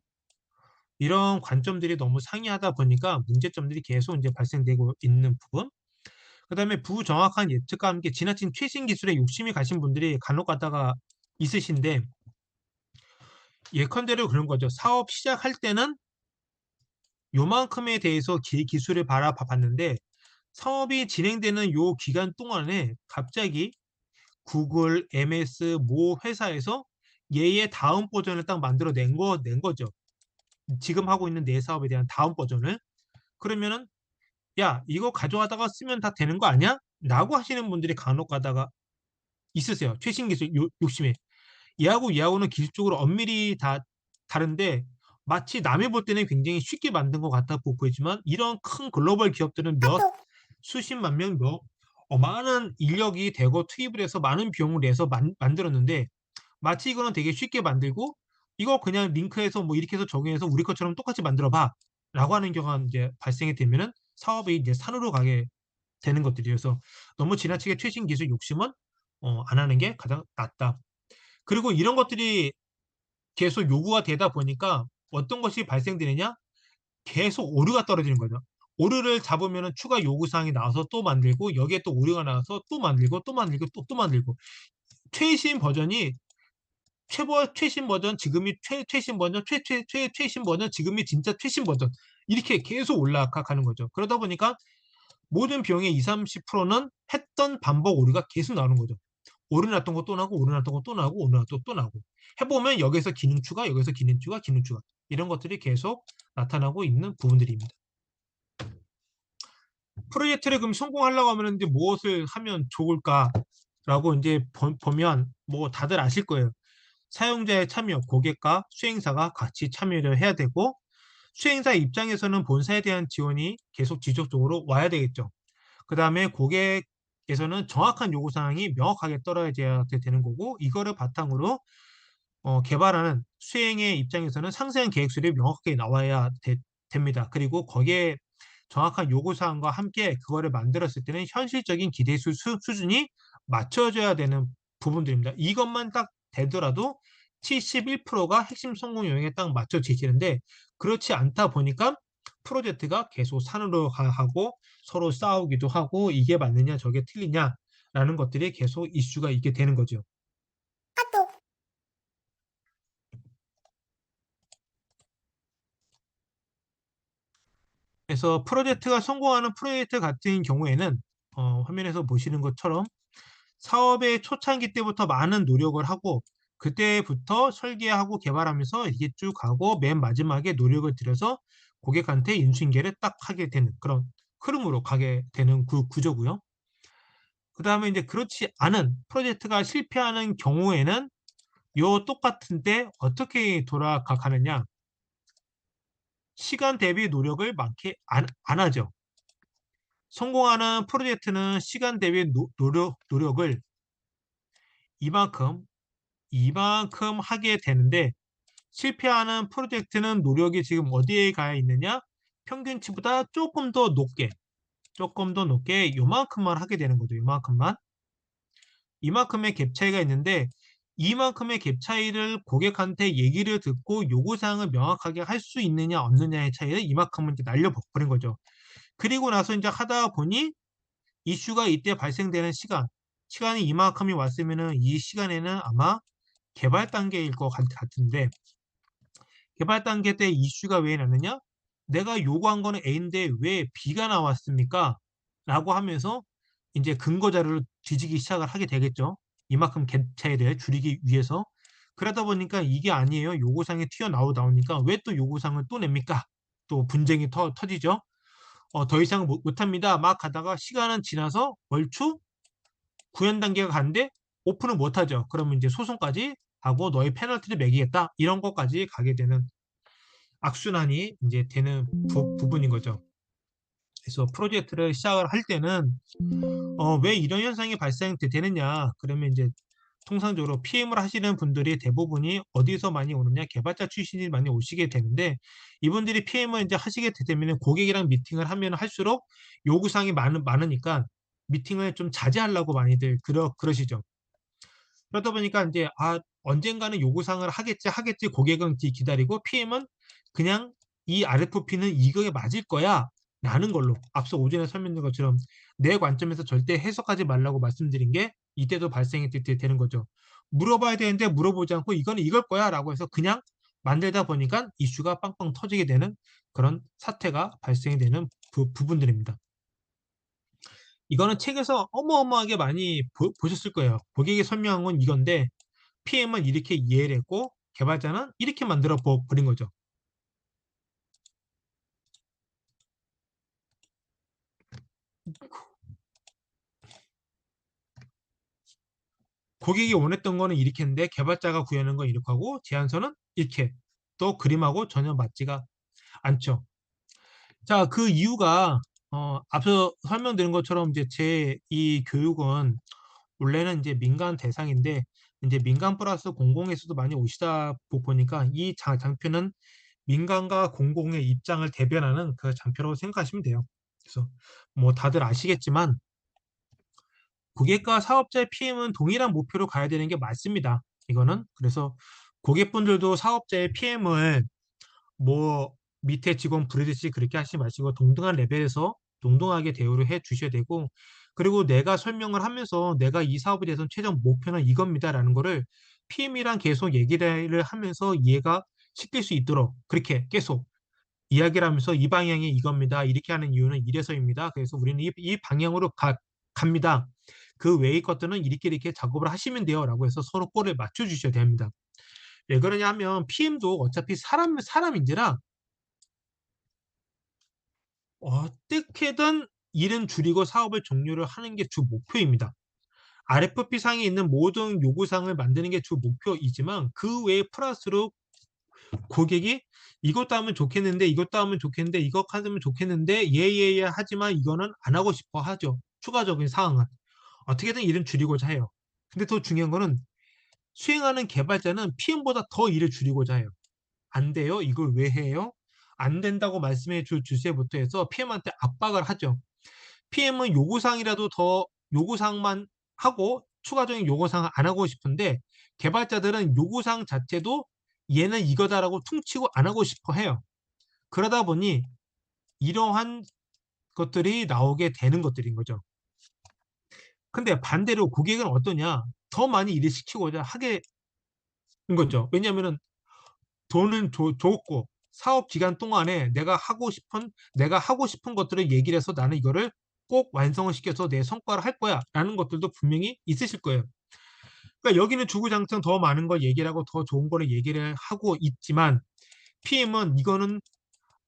A: 이런 관점들이 너무 상이하다 보니까 문제점들이 계속 이제 발생되고 있는 부분. 그다음에 부정확한 예측과 함께 지나친 최신 기술에 욕심이 가신 분들이 간혹 가다가 있으신데 예컨대로 그런 거죠. 사업 시작할 때는 요만큼에 대해서 기술을 바라봤는데 사업이 진행되는 요 기간 동안에 갑자기 구글, MS, 모 회사에서 얘의 다음 버전을 딱 만들어 낸 거죠. 지금 하고 있는 내 사업에 대한 다음 버전을. 그러면은 야, 이거 가져가다가 쓰면 다 되는 거 아니야? 라고 하시는 분들이 간혹 가다가 있으세요. 최신 기술 욕심에. 얘하고는 기술적으로 엄밀히 다 다른데 마치 남이 볼 때는 굉장히 쉽게 만든 것 같아 보이지만 이런 큰 글로벌 기업들은 수십만 명, 많은 인력이 대거 투입을 해서 많은 비용을 내서 만들었는데 마치 이거는 되게 쉽게 만들고 이거 그냥 링크해서 뭐 이렇게 해서 적용해서 우리 것처럼 똑같이 만들어 봐 라고 하는 경우가 이제 발생이 되면은 사업이 이제 산으로 가게 되는 것들이어서 너무 지나치게 최신 기술 욕심은 안 하는 게 가장 낫다. 그리고 이런 것들이 계속 요구가 되다 보니까 어떤 것이 발생되느냐? 계속 오류가 떨어지는 거죠. 오류를 잡으면 추가 요구사항이 나와서 또 만들고 여기에 또 오류가 나와서 또 만들고 또 만들고 또 만들고 최신 버전이 최신 버전 지금이 최신 버전 최신 버전 지금이 진짜 최신 버전 이렇게 계속 올라가는 거죠. 그러다 보니까 모든 비용의 20, 30%는 했던 반복 오류가 계속 나오는 거죠. 오류 났던 거 또 나고 오류 났던 거 또 나고 오류 났던 거 또 나고 해보면 여기서 기능 추가 여기서 기능 추가 기능 추가 이런 것들이 계속 나타나고 있는 부분들입니다. 프로젝트를 그럼 성공하려고 하면 이제 무엇을 하면 좋을까라고 이제 보면 뭐 다들 아실 거예요. 사용자의 참여, 고객과 수행사가 같이 참여를 해야 되고 수행사 입장에서는 본사에 대한 지원이 계속 지속적으로 와야 되겠죠. 그 다음에 고객에서는 정확한 요구사항이 명확하게 떨어져야 되는 거고 이거를 바탕으로 개발하는 수행의 입장에서는 상세한 계획서이 명확하게 나와야 됩니다. 그리고 거기에 정확한 요구사항과 함께 그거를 만들었을 때는 현실적인 기대 수준이 맞춰져야 되는 부분들입니다. 이것만 딱 되더라도 71%가 핵심 성공 요인에 딱 맞춰지시는데 그렇지 않다 보니까 프로젝트가 계속 산으로 가고 서로 싸우기도 하고 이게 맞느냐 저게 틀리냐라는 것들이 계속 이슈가 있게 되는 거죠. 그래서 프로젝트가 성공하는 프로젝트 같은 경우에는 화면에서 보시는 것처럼 사업의 초창기 때부터 많은 노력을 하고 그때부터 설계하고 개발하면서 이게 쭉 가고 맨 마지막에 노력을 들여서 고객한테 인수인계를 딱 하게 되는 그런 흐름으로 가게 되는 구조고요. 그 다음에 이제 그렇지 않은 프로젝트가 실패하는 경우에는 요 똑같은데 어떻게 돌아가느냐 시간 대비 노력을 많게 안 하죠. 성공하는 프로젝트는 시간 대비 노력을 이만큼 이만큼 하게 되는데 실패하는 프로젝트는 노력이 지금 어디에 가 있느냐? 평균치보다 조금 더 높게 요만큼만 하게 되는 거죠. 요만큼만. 이만큼의 갭 차이가 있는데 이만큼의 갭 차이를 고객한테 얘기를 듣고 요구사항을 명확하게 할 수 있느냐 없느냐의 차이를 이만큼은 이제 날려버린 거죠. 그리고 나서 이제 하다 보니 이슈가 이때 발생되는 시간이 이만큼이 왔으면은 이 시간에는 아마 개발 단계일 것 같은데 개발 단계 때 이슈가 왜 났느냐? 내가 요구한 거는 A인데 왜 B가 나왔습니까? 라고 하면서 이제 근거 자료를 뒤지기 시작을 하게 되겠죠. 이만큼 갭 차이를 줄이기 위해서. 그러다 보니까 이게 아니에요. 요구사항이 튀어나오니까 왜 또 요구사항을 또 냅니까? 또 분쟁이 터지죠. 더 이상 못합니다. 막 가다가 시간은 지나서 얼추 구현 단계가 가는데 오픈을 못하죠. 그러면 이제 소송까지 하고 너의 페널티를 매기겠다. 이런 것까지 가게 되는 악순환이 이제 되는 부분인 거죠. 그래서 프로젝트를 시작을 할 때는 왜 이런 현상이 발생되느냐 그러면 이제 통상적으로 PM을 하시는 분들이 대부분이 어디서 많이 오느냐 개발자 출신이 많이 오시게 되는데 이분들이 PM을 이제 하시게 되면 고객이랑 미팅을 하면 할수록 요구사항이 많으니까 미팅을 좀 자제하려고 많이들 그러시죠. 그러다 보니까 이제 언젠가는 요구사항을 하겠지 고객은 기다리고 PM은 그냥 이 RFP는 이거에 맞을 거야 라는 걸로 앞서 오전에 설명드린 것처럼 내 관점에서 절대 해석하지 말라고 말씀드린 게 이때도 발생이 되는 거죠. 물어봐야 되는데 물어보지 않고 이거는 이걸 거야 라고 해서 그냥 만들다 보니까 이슈가 빵빵 터지게 되는 그런 사태가 발생이 되는 부분들입니다. 이거는 책에서 어마어마하게 많이 보셨을 거예요. 고객이 설명한 건 이건데 PM은 이렇게 이해를 했고 개발자는 이렇게 만들어 버린 거죠. 고객이 원했던 거는 이렇게 했는데 개발자가 구현한 건 이렇게 하고 제안서는 이렇게 또 그림하고 전혀 맞지가 않죠. 자, 그 이유가 앞서 설명드린 것처럼 이제 제 이 교육은 원래는 이제 민간 대상인데 이제 민간 플러스 공공에서도 많이 오시다 보니까 이 장표는 민간과 공공의 입장을 대변하는 그 장표라고 생각하시면 돼요. 그래서 뭐 다들 아시겠지만 고객과 사업자의 PM은 동일한 목표로 가야 되는 게 맞습니다. 이거는 그래서 고객분들도 사업자의 PM을 뭐 밑에 직원 부르듯이 그렇게 하지 마시고 동등한 레벨에서 동등하게 대우를 해 주셔야 되고 그리고 내가 설명을 하면서 내가 이 사업에 대해서 최종 목표는 이겁니다라는 거를 PM이랑 계속 얘기를 하면서 이해가 시킬 수 있도록 그렇게 계속 이야기를 하면서 이 방향이 이겁니다. 이렇게 하는 이유는 이래서입니다. 그래서 우리는 이 방향으로 갑니다. 그 외의 것들은 이렇게 작업을 하시면 돼요. 라고 해서 서로 꼴을 맞춰주셔야 됩니다. 왜 그러냐 하면 PM도 어차피 사람인지라 어떻게든 일은 줄이고 사업을 종료를 하는 게 주 목표입니다. RFP 상에 있는 모든 요구사항을 만드는 게 주 목표이지만 그 외에 플러스로 고객이 이것도 하면 좋겠는데 이것도 하면 좋겠는데 이것 하면 좋겠는데 예예예 하지만 이거는 안 하고 싶어 하죠. 추가적인 사항은 어떻게든 일은 줄이고자 해요. 근데 더 중요한 거는 수행하는 개발자는 PM보다 더 일을 줄이고자 해요. 안 돼요? 이걸 왜 해요? 안 된다고 말씀해 주세요부터 해서 PM한테 압박을 하죠. PM은 요구사항이라도 더 요구사항만 하고 추가적인 요구사항 안 하고 싶은데 개발자들은 요구사항 자체도 얘는 이거다라고 퉁치고 안 하고 싶어 해요. 그러다 보니 이러한 것들이 나오게 되는 것들인 거죠. 근데 반대로 고객은 어떠냐? 더 많이 일을 시키고자 하게 된 거죠. 왜냐하면 돈은 줬고 사업 기간 동안에 내가 하고 싶은 것들을 얘기를 해서 나는 이거를 꼭 완성을 시켜서 내 성과를 할 거야 라는 것들도 분명히 있으실 거예요. 그러니까 여기는 주구장창 더 많은 걸 얘기를 하고 더 좋은 거를 얘기를 하고 있지만 PM은 이거는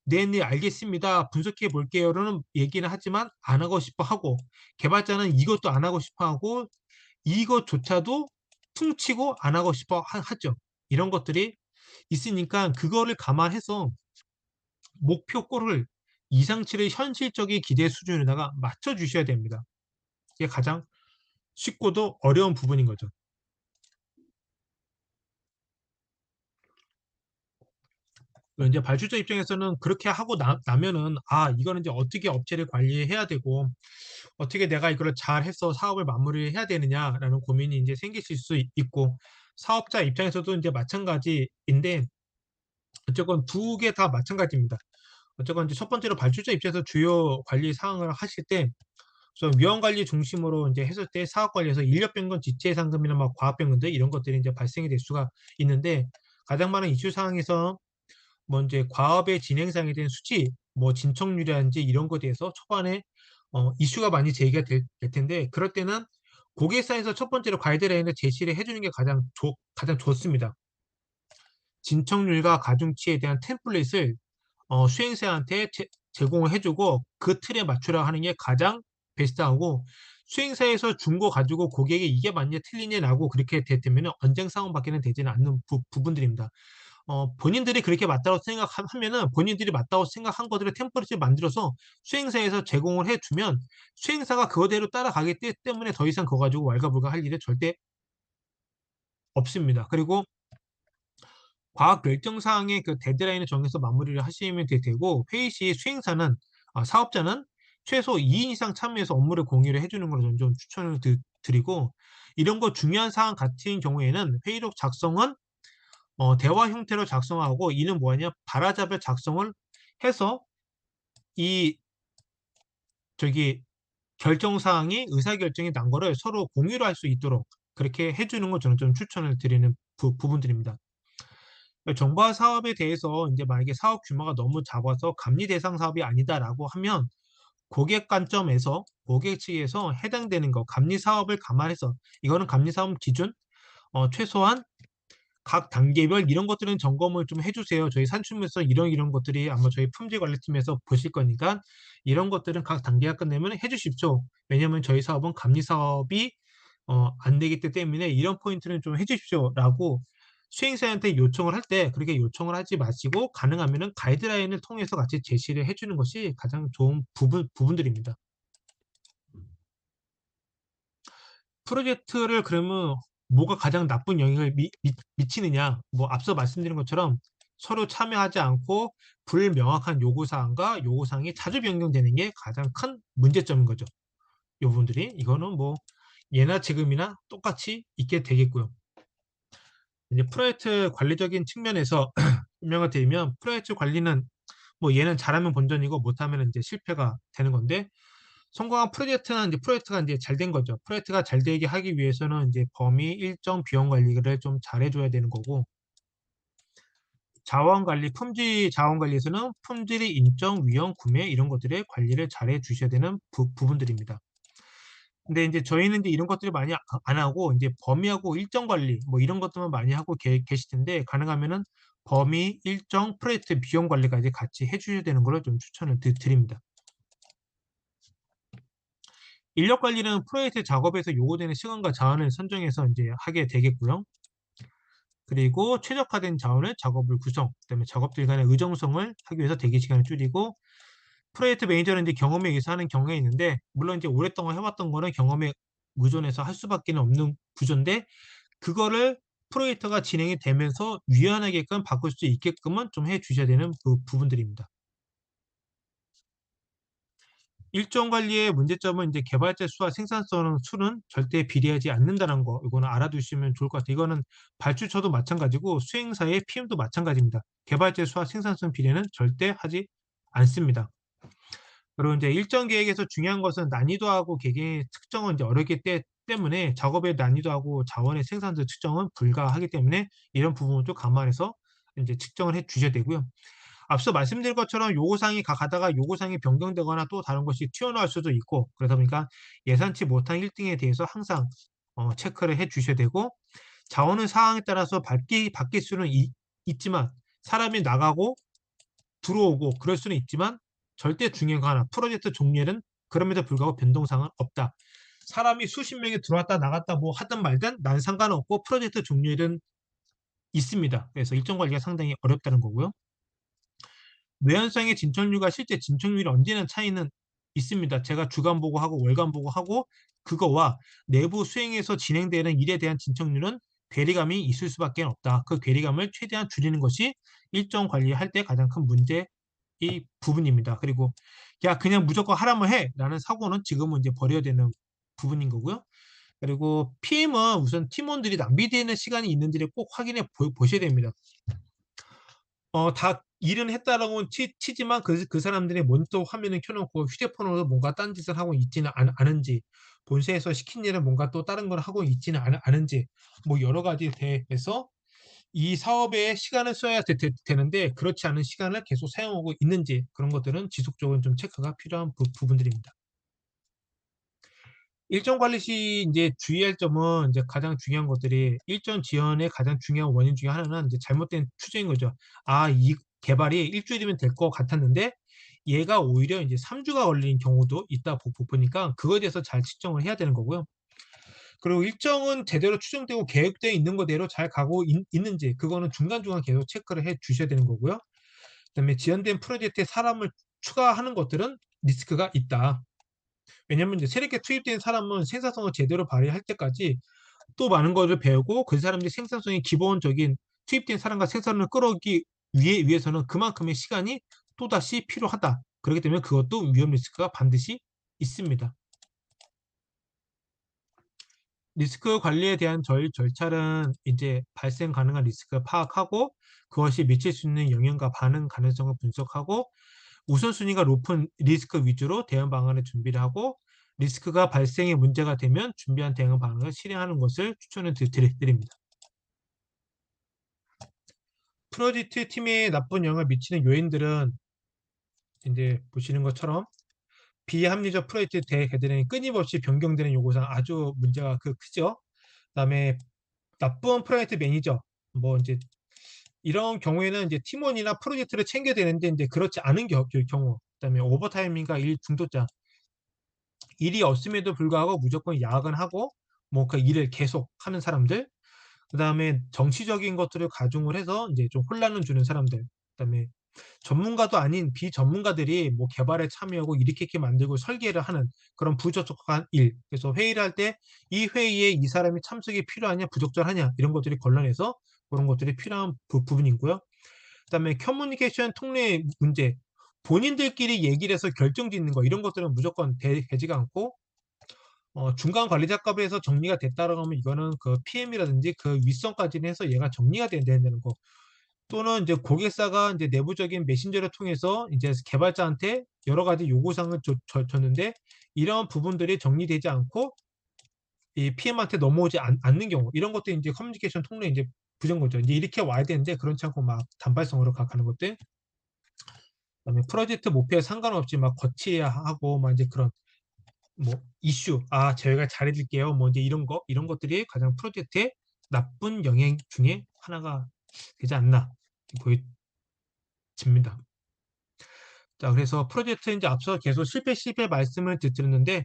A: 네, 알겠습니다. 분석해 볼게요라는 얘기는 하지만 안 하고 싶어 하고 개발자는 이것도 안 하고 싶어 하고 이것조차도 퉁치고 안 하고 싶어 하죠. 이런 것들이 있으니까 그거를 감안해서 목표꼴을 이상치를 현실적인 기대 수준에다가 맞춰 주셔야 됩니다. 이게 가장 쉽고도 어려운 부분인 거죠. 이제 발주자 입장에서는 그렇게 하고 나면은 이거는 이제 어떻게 업체를 관리해야 되고 어떻게 내가 이거를 잘 해서 사업을 마무리해야 되느냐라는 고민이 이제 생기실 수 있고 사업자 입장에서도 이제 마찬가지인데 어쨌건 두 개 다 마찬가지입니다. 어쨌건 이제 첫 번째로 발주자 입장에서 주요 관리 사항을 하실 때 우선 위험 관리 중심으로 이제 했을 때 사업 관리에서 인력 변경, 지체 상금이나 막 과업 변경들 이런 것들이 이제 발생이 될 수가 있는데 가장 많은 이슈 사항에서 뭐 이제 과업의 진행상에 대한 수치, 뭐 진척률이라든지 이런 것에 대해서 초반에 이슈가 많이 제기가 될 텐데 그럴 때는 고객사에서 첫 번째로 가이드라인을 제시를 해주는 게 가장 좋습니다. 진척률과 가중치에 대한 템플릿을 수행사한테 제공을 해주고 그 틀에 맞추라 하는 게 가장 베스트하고 수행사에서 준 거 가지고 고객이 이게 맞냐 틀리냐 나고 그렇게 되면 언쟁 상황밖에는 되지는 않는 부분들입니다. 본인들이 그렇게 맞다고 생각하면은 본인들이 맞다고 생각한 것들을 템플릿을 만들어서 수행사에서 제공을 해주면 수행사가 그거대로 따라가기 때문에 더 이상 그거 가지고 왈가불가 할 일은 절대 없습니다. 그리고 과학 결정 사항의 그 데드라인을 정해서 마무리를 하시면 되고 회의 시 수행사는 사업자는 최소 2인 이상 참여해서 업무를 공유를 해주는 걸 좀 추천을 드리고 이런 거 중요한 사항 같은 경우에는 회의록 작성은 대화 형태로 작성하고 이는 뭐냐 바라잡을 작성을 해서 이 저기 결정사항이 의사결정이 난 거를 서로 공유를 할 수 있도록 그렇게 해주는 거 저는 좀 추천을 드리는 부분들입니다. 정부와 사업에 대해서 이제 만약에 사업 규모가 너무 작아서 감리 대상 사업이 아니다라고 하면 고객 관점에서 고객 측에서 해당되는 거 감리 사업을 감안해서 이거는 감리 사업 기준 최소한 각 단계별 이런 것들은 점검을 좀 해주세요. 저희 산출물에서 이런 것들이 아마 저희 품질관리팀에서 보실 거니까 이런 것들은 각 단계가 끝내면 해주십시오. 왜냐하면 저희 사업은 감리 사업이 안 되기 때문에 이런 포인트는 좀 해주십시오라고 수행사한테 요청을 할 때 그렇게 요청을 하지 마시고 가능하면은 가이드라인을 통해서 같이 제시를 해주는 것이 가장 좋은 부분들입니다. 프로젝트를 그러면 뭐가 가장 나쁜 영향을 미치느냐? 뭐 앞서 말씀드린 것처럼 서로 참여하지 않고 불명확한 요구사항과 요구사항이 자주 변경되는 게 가장 큰 문제점인 거죠. 이 부분들이 이거는 뭐 예나 지금이나 똑같이 있게 되겠고요. 이제 프로젝트 관리적인 측면에서 설명을 드리면 프로젝트 관리는 뭐 얘는 잘하면 본전이고 못하면 이제 실패가 되는 건데 성공한 프로젝트는 이제 프로젝트가 이제 잘 된 거죠. 프로젝트가 잘 되게 하기 위해서는 이제 범위 일정 비용 관리를 좀 잘해줘야 되는 거고 자원 관리, 품질 자원 관리에서는 품질의 인정, 위험, 구매 이런 것들의 관리를 잘해 주셔야 되는 부분들입니다. 근데 이제 저희는 이제 이런 것들을 많이 안 하고 이제 범위하고 일정 관리 뭐 이런 것들만 많이 하고 계실 텐데 가능하면은 범위, 일정, 프로젝트 비용 관리까지 같이 해주셔야 되는 걸로 좀 추천을 드립니다. 인력 관리는 프로젝트 작업에서 요구되는 시간과 자원을 선정해서 이제 하게 되겠고요. 그리고 최적화된 자원을 작업을 구성, 그다음에 작업들 간의 의정성을 하기 위해서 대기 시간을 줄이고 프로젝트 매니저는 이제 경험에 의해서 하는 경우가 있는데 물론 이제 오랫동안 해왔던 거는 경험에 의존해서 할 수밖에 없는 구조인데 그거를 프로젝트가 진행이 되면서 유연하게끔 바꿀 수 있게끔은 좀 해주셔야 되는 부분들입니다. 일정 관리의 문제점은 이제 개발자 수와 생산성 수는 절대 비례하지 않는다는 거, 이거는 알아두시면 좋을 것 같아요. 이거는 발주처도 마찬가지고 수행사의 PM도 마찬가지입니다. 개발자 수와 생산성 비례는 절대 하지 않습니다. 그리고 이제 일정 계획에서 중요한 것은 난이도하고 계획의 측정은 이제 어렵기 때문에 작업의 난이도하고 자원의 생산도 측정은 불가하기 때문에 이런 부분도 감안해서 이제 측정을 해 주셔야 되고요. 앞서 말씀드린 것처럼 요구사항이 가다가 요구사항이 변경되거나 또 다른 것이 튀어나올 수도 있고 그러다 보니까 예상치 못한 1등에 대해서 항상 체크를 해 주셔야 되고 자원의 상황에 따라서 바뀔 수는 있지만 사람이 나가고 들어오고 그럴 수는 있지만 절대 중요한 거 하나 프로젝트 종료는 그럼에도 불구하고 변동사항은 없다. 사람이 수십 명이 들어왔다 나갔다 뭐 하든 말든 난 상관없고 프로젝트 종료일은 있습니다. 그래서 일정 관리가 상당히 어렵다는 거고요. 외연성의 진척률과 실제 진척률이 언제나 차이는 있습니다. 제가 주간 보고하고 월간 보고하고 그거와 내부 수행에서 진행되는 일에 대한 진척률은 괴리감이 있을 수밖에 없다. 그 괴리감을 최대한 줄이는 것이 일정 관리할 때 가장 큰 문제의 부분입니다. 그리고 야 그냥 무조건 하라면 해라는 사고는 지금은 이제 버려야 되는 부분인 거고요. 그리고 PM은 우선 팀원들이 낭비되는 시간이 있는지를 꼭 확인해 보셔야 됩니다. 다 일은 했다라고 치지만 그 사람들이 모니터 화면을 켜놓고 휴대폰으로 뭔가 딴짓을 하고 있지는 않은지 본사에서 시킨 일을 뭔가 또 다른 걸 하고 있지는 않은지 뭐 여러 가지에 대해서 이 사업에 시간을 써야 되는데 그렇지 않은 시간을 계속 사용하고 있는지 그런 것들은 지속적으로 좀 체크가 필요한 부분들입니다. 일정 관리 시 이제 주의할 점은 이제 가장 중요한 것들이 일정 지연의 가장 중요한 원인 중에 하나는 이제 잘못된 추정인 거죠. 아, 이 개발이 일주일이면 될 것 같았는데 얘가 오히려 이제 3주가 걸리는 경우도 있다 보니까 그거에 대해서 잘 측정을 해야 되는 거고요. 그리고 일정은 제대로 추정되고 계획되어 있는 거대로 잘 가고 있는지 그거는 중간중간 계속 체크를 해 주셔야 되는 거고요. 그다음에 지연된 프로젝트에 사람을 추가하는 것들은 리스크가 있다. 왜냐면 이제 새롭게 투입된 사람은 생산성을 제대로 발휘할 때까지 또 많은 것을 배우고 그 사람들이 생산성이 기본적인 투입된 사람과 생산을 끌어오기 위해서는 그만큼의 시간이 또다시 필요하다. 그렇기 때문에 그것도 위험 리스크가 반드시 있습니다. 리스크 관리에 대한 저희 절차는 이제 발생 가능한 리스크를 파악하고 그것이 미칠 수 있는 영향과 반응 가능성을 분석하고 우선순위가 높은 리스크 위주로 대응 방안을 준비를 하고 리스크가 발생의 문제가 되면 준비한 대응 방안을 실행하는 것을 추천을 드립니다. 프로젝트 팀에 나쁜 영향을 미치는 요인들은 이제 보시는 것처럼 비합리적 프로젝트 대개들은 끊임없이 변경되는 요구사항 아주 문제가 크죠. 그다음에 나쁜 프로젝트 매니저 뭐 이제 이런 경우에는 이제 팀원이나 프로젝트를 챙겨야 되는데 이제 그렇지 않은 경우 그다음에 오버타임인가 일 중독자 일이 없음에도 불구하고 무조건 야근하고 뭐 그 일을 계속 하는 사람들 그다음에 정치적인 것들을 가중을 해서 이제 좀 혼란을 주는 사람들 그다음에 전문가도 아닌 비전문가들이 뭐 개발에 참여하고 이렇게 만들고 설계를 하는 그런 부적절한 일. 그래서 회의를 할 때 이 회의에 이 사람이 참석이 필요하냐, 부적절하냐 이런 것들이 걸러내서 그런 것들이 필요한 부분이고요. 그다음에 커뮤니케이션 통례 문제. 본인들끼리 얘기를 해서 결정짓는 거 이런 것들은 무조건 되지가 않고 중간 관리자급에서 정리가 됐다라고 하면 이거는 그 PM이라든지 그 윗선까지는 해서 얘가 정리가 된다는 거. 또는 이제 고객사가 이제 내부적인 메신저를 통해서 이제 개발자한테 여러 가지 요구사항을 줬는데 이런 부분들이 정리되지 않고 이 PM한테 넘어오지 않는 경우 이런 것도 이제 커뮤니케이션 통로에 이제 부정 거죠. 이제 이렇게 와야 되는데 그렇지 않고 막 단발성으로 가는 것들. 그다음에 프로젝트 목표에 상관없이 막 거치해야 하고 막 이제 그런 뭐 이슈 저희가 잘해줄게요. 뭐 이제 이런 것들이 가장 프로젝트에 나쁜 영향 중에 하나가 되지 않나 보여집니다. 자, 그래서 프로젝트 이제 앞서 계속 실패 말씀을 드렸는데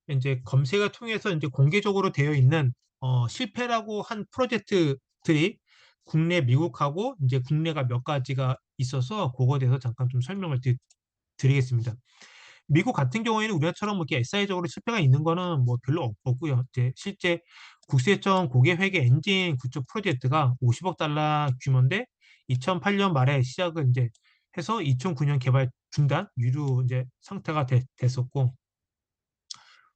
A: 이제 검색을 통해서 이제 공개적으로 되어 있는 실패라고 한 프로젝트들이 국내, 미국하고 이제 국내가 몇 가지가 있어서 그거에 대해서 잠깐 좀 설명을 드리겠습니다. 미국 같은 경우에는 우리나라처럼 뭐 이렇게 SI적으로 실패가 있는 거는 뭐 별로 없고요. 이제 실제 국세청 고객회계 엔진 구축 프로젝트가 50억 달러 규모인데 2008년 말에 시작을 이제 해서 2009년 개발 중단 유료 이제 상태가 됐었고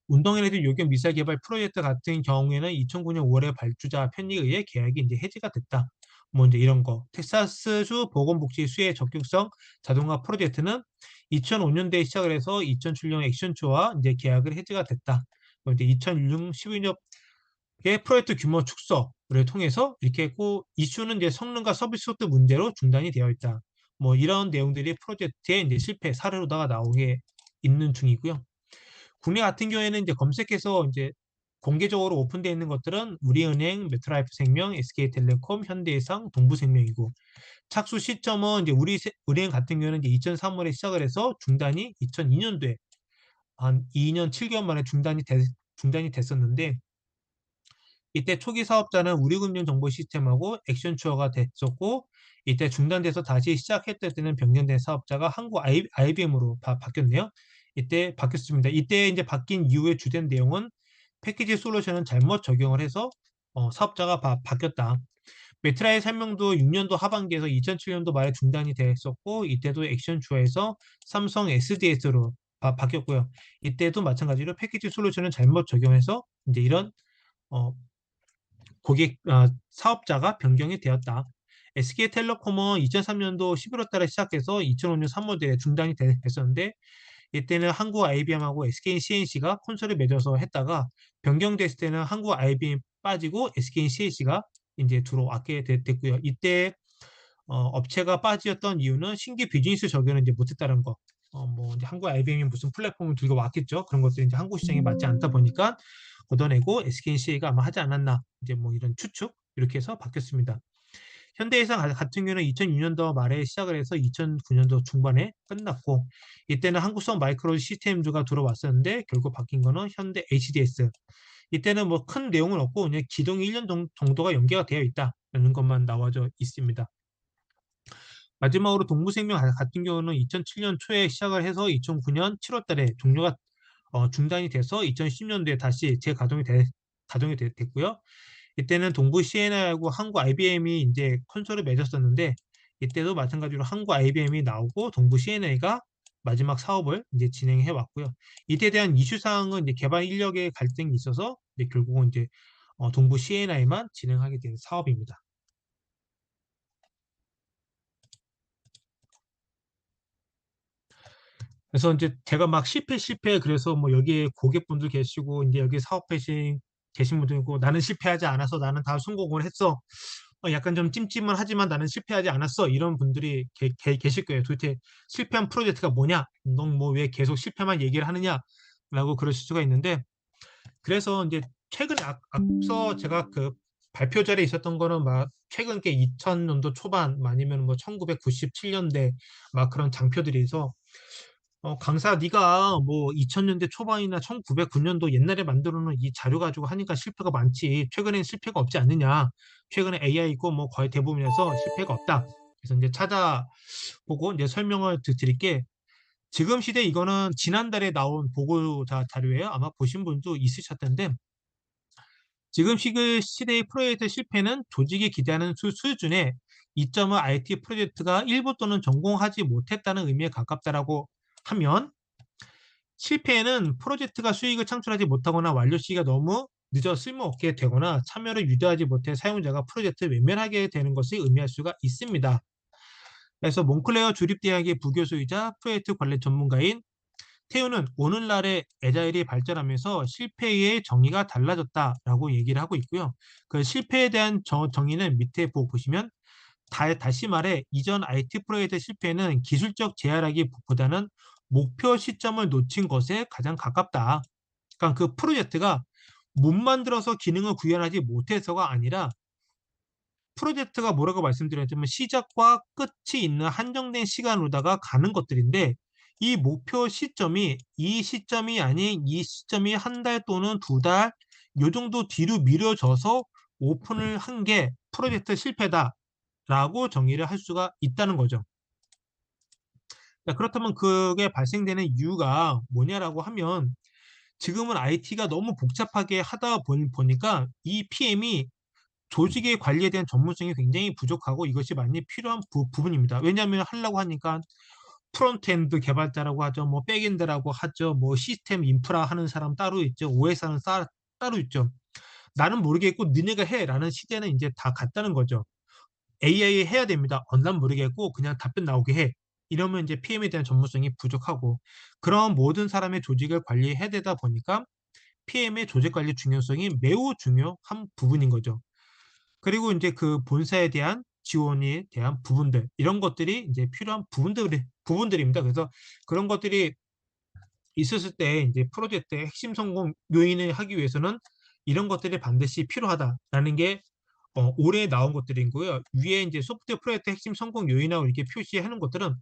A: 운동에너지 요격 미사일 개발 프로젝트 같은 경우에는 2009년 5월에 발주자 편의에 의해 계약이 이제 해지가 됐다. 뭐 이제 이런 거. 텍사스주 보건복지 수혜 적격성 자동화 프로젝트는 2005년대에 시작을 해서 2007년 액션추와 이제 계약을 해지가 됐다. 뭐 이제 2006년 12년의 프로젝트 규모 축소를 통해서 이렇게 했고 이슈는 이제 성능과 서비스 소득 문제로 중단이 되어 있다. 뭐 이런 내용들이 프로젝트의 이제 실패 사례로다가 나오게 있는 중이고요. 국내 같은 경우에는 이제 검색해서 이제 공개적으로 오픈되어 있는 것들은 우리은행, 메트라이프생명, SK텔레콤, 현대해상, 동부생명이고 착수 시점은 이제 우리은행 같은 경우는 이제 2003년에 시작을 해서 중단이 2002년도에 한 2년 7개월 만에 중단이 됐었는데 이때 초기 사업자는 우리금융정보시스템하고 액션추어가 됐었고 이때 중단돼서 다시 시작했을 때는 변경된 사업자가 한국 IBM으로 바뀌었네요. 이때 바뀌었습니다. 이때 이제 바뀐 이후의 주된 내용은 패키지 솔루션은 잘못 적용을 해서 사업자가 바뀌었다. 메트라의 설명도 6년도 하반기에서 2007년도 말에 중단이 됐었고 이때도 액션추어에서 삼성 SDS로 바뀌었고요. 이때도 마찬가지로 패키지 솔루션은 잘못 적용해서 이제 이런 어, 사업자가 변경이 되었다. SK텔레콤은 2003년도 11월 달에 시작해서 2005년 3월에 중단이 됐었는데 이때는 한국 IBM하고 SK CNC가 콘솔을 맺어서 했다가 변경됐을 때는 한국 IBM 빠지고 SK CNC가 이제 들어왔게 됐고요. 이때 업체가 빠지었던 이유는 신규 비즈니스 적용을 이제 못했다는 거. 뭐 이제 한국 IBM이 무슨 플랫폼을 들고 왔겠죠. 그런 것들이 이제 한국 시장에 맞지 않다 보니까 걷어내고 SKC가 아마 하지 않았나. 이제 뭐 이런 추측 이렇게 해서 바뀌었습니다. 현대해상 같은 경우는 2006년도 말에 시작을 해서 2009년도 중반에 끝났고 이때는 한국성 마이크로 시스템주가 들어왔었는데 결국 바뀐 거는 현대 HDS. 이때는 뭐 큰 내용은 없고 그냥 기동이 1년 정도가 연계가 되어 있다라는 것만 나와져 있습니다. 마지막으로 동부생명 같은 경우는 2007년 초에 시작을 해서 2009년 7월 달에 종료가 중단이 돼서 2010년도에 다시 가동이 됐고요. 이때는 동부 CNI하고 한국 IBM이 이제 컨소를 맺었었는데 이때도 마찬가지로 한국 IBM이 나오고 동부 CNI가 마지막 사업을 이제 진행해 왔고요. 이때 대한 이슈 사항은 이제 개발 인력의 갈등이 있어서 이제 결국은 이제 동부 CNI만 진행하게 된 사업입니다. 그래서 이제 제가 막 실패 그래서 뭐 여기에 고객분들 계시고 이제 여기 계신 분들 있고 나는 실패하지 않아서 나는 다 성공을 했어. 약간 좀 찜찜은 하지만 나는 실패하지 않았어. 이런 분들이 계실 거예요. 도대체 실패한 프로젝트가 뭐냐? 넌 뭐 왜 계속 실패만 얘기를 하느냐? 라고 그러실 수가 있는데 그래서 이제 최근에 앞서 제가 그 발표 자리에 있었던 거는 막 최근 게 2000년도 초반 아니면 뭐 1997년대 막 그런 장표들이서 강사 네가 뭐 2000년대 초반이나 1909년도 옛날에 만들어 놓은 이 자료 가지고 하니까 실패가 많지. 최근엔 실패가 없지 않느냐. 최근에 AI 있고 뭐 거의 대부분에서 실패가 없다. 그래서 이제 찾아보고 이제 설명을 드릴게. 지금 시대 이거는 지난달에 나온 보고 자료예요. 아마 보신 분도 있으셨던데 지금 시대의 프로젝트 실패는 조직이 기대하는 수준의 2.5 IT 프로젝트가 일부 또는 전공하지 못했다는 의미에 가깝다라고 하면 실패에는 프로젝트가 수익을 창출하지 못하거나 완료 시기가 너무 늦어 쓸모없게 되거나 참여를 유도하지 못해 사용자가 프로젝트를 외면하게 되는 것을 의미할 수가 있습니다. 그래서 몽클레어 주립대학의 부교수이자 프로젝트 관리 전문가인 태우는 오늘날의 애자일이 발전하면서 실패의 정의가 달라졌다라고 얘기를 하고 있고요. 그 실패에 대한 정의는 밑에 보시면 다시 말해 이전 IT 프로젝트 실패는 기술적 제한하기보다는 목표 시점을 놓친 것에 가장 가깝다. 그러니까 그 프로젝트가 못 만들어서 기능을 구현하지 못해서가 아니라 프로젝트가 뭐라고 말씀드렸냐면 시작과 끝이 있는 한정된 시간으로다가 가는 것들인데 이 목표 시점이 이 시점이 아닌 이 시점이 한 달 또는 두 달 요 정도 뒤로 미뤄져서 오픈을 한 게 프로젝트 실패다라고 정의를 할 수가 있다는 거죠. 그렇다면 그게 발생되는 이유가 뭐냐라고 하면 지금은 IT가 너무 복잡하게 하다 보니까 이 PM이 조직의 관리에 대한 전문성이 굉장히 부족하고 이것이 많이 필요한 부분입니다. 왜냐하면 하려고 하니까 프론트엔드 개발자라고 하죠. 뭐 백엔드라고 하죠. 뭐 시스템 인프라 하는 사람 따로 있죠. OS하는 따로 있죠. 나는 모르겠고 너네가 해라는 시대는 이제 다 갔다는 거죠. AI 해야 됩니다. 난 모르겠고 그냥 답변 나오게 해. 이러면 이제 PM에 대한 전문성이 부족하고 그런 모든 사람의 조직을 관리해야 되다 보니까 PM의 조직 관리 중요성이 매우 중요한 부분인 거죠. 그리고 이제 그 본사에 대한 지원에 대한 부분들 이런 것들이 이제 필요한 부분들입니다. 그래서 그런 것들이 있었을 때 이제 프로젝트의 핵심 성공 요인을 하기 위해서는 이런 것들이 반드시 필요하다라는 게 올해 나온 것들이고요. 위에 이제 소프트웨어 프로젝트 핵심 성공 요인이라고 이렇게 표시하는 것들은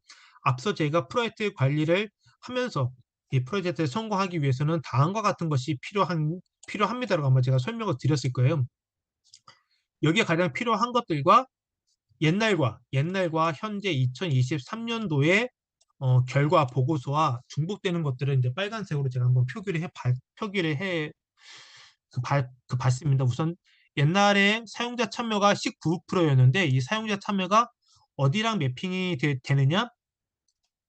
A: 앞서 제가 프로젝트 관리를 하면서 이 프로젝트를 성공하기 위해서는 다음과 같은 것이 필요합니다라고 아마 제가 설명을 드렸을 거예요. 여기에 가장 필요한 것들과 옛날과 현재 2023년도의 결과 보고서와 중복되는 것들을 이제 빨간색으로 제가 한번 표기를 해 봤습니다. 우선 옛날에 사용자 참여가 19%였는데 이 사용자 참여가 어디랑 매핑이 되느냐?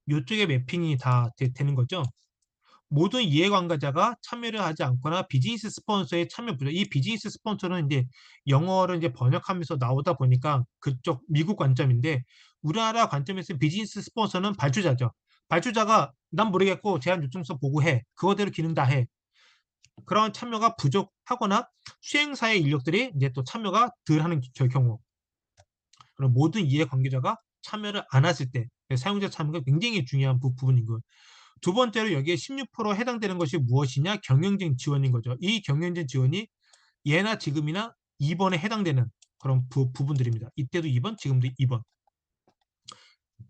A: 이쪽에 매핑이 다 되는 거죠. 모든 이해관계자가 참여를 하지 않거나 비즈니스 스폰서의 참여 부족. 이 비즈니스 스폰서는 이제 영어를 이제 번역하면서 나오다 보니까 그쪽 미국 관점인데 우리나라 관점에서 비즈니스 스폰서는 발주자죠. 발주자가 난 모르겠고 제안 요청서 보고해. 그거대로 기능 다 해. 그런 참여가 부족하거나 수행사의 인력들이 이제 또 참여가 덜 하는 경우. 그럼 모든 이해관계자가 참여를 안 했을 때 사용자 참여가 굉장히 중요한 부분인 거예요. 두 번째로 여기에 16% 해당되는 것이 무엇이냐? 경영진 지원인 거죠. 이 경영진 지원이 예나 지금이나 2번에 해당되는 그런 부분들입니다. 이때도 2번, 지금도 2번.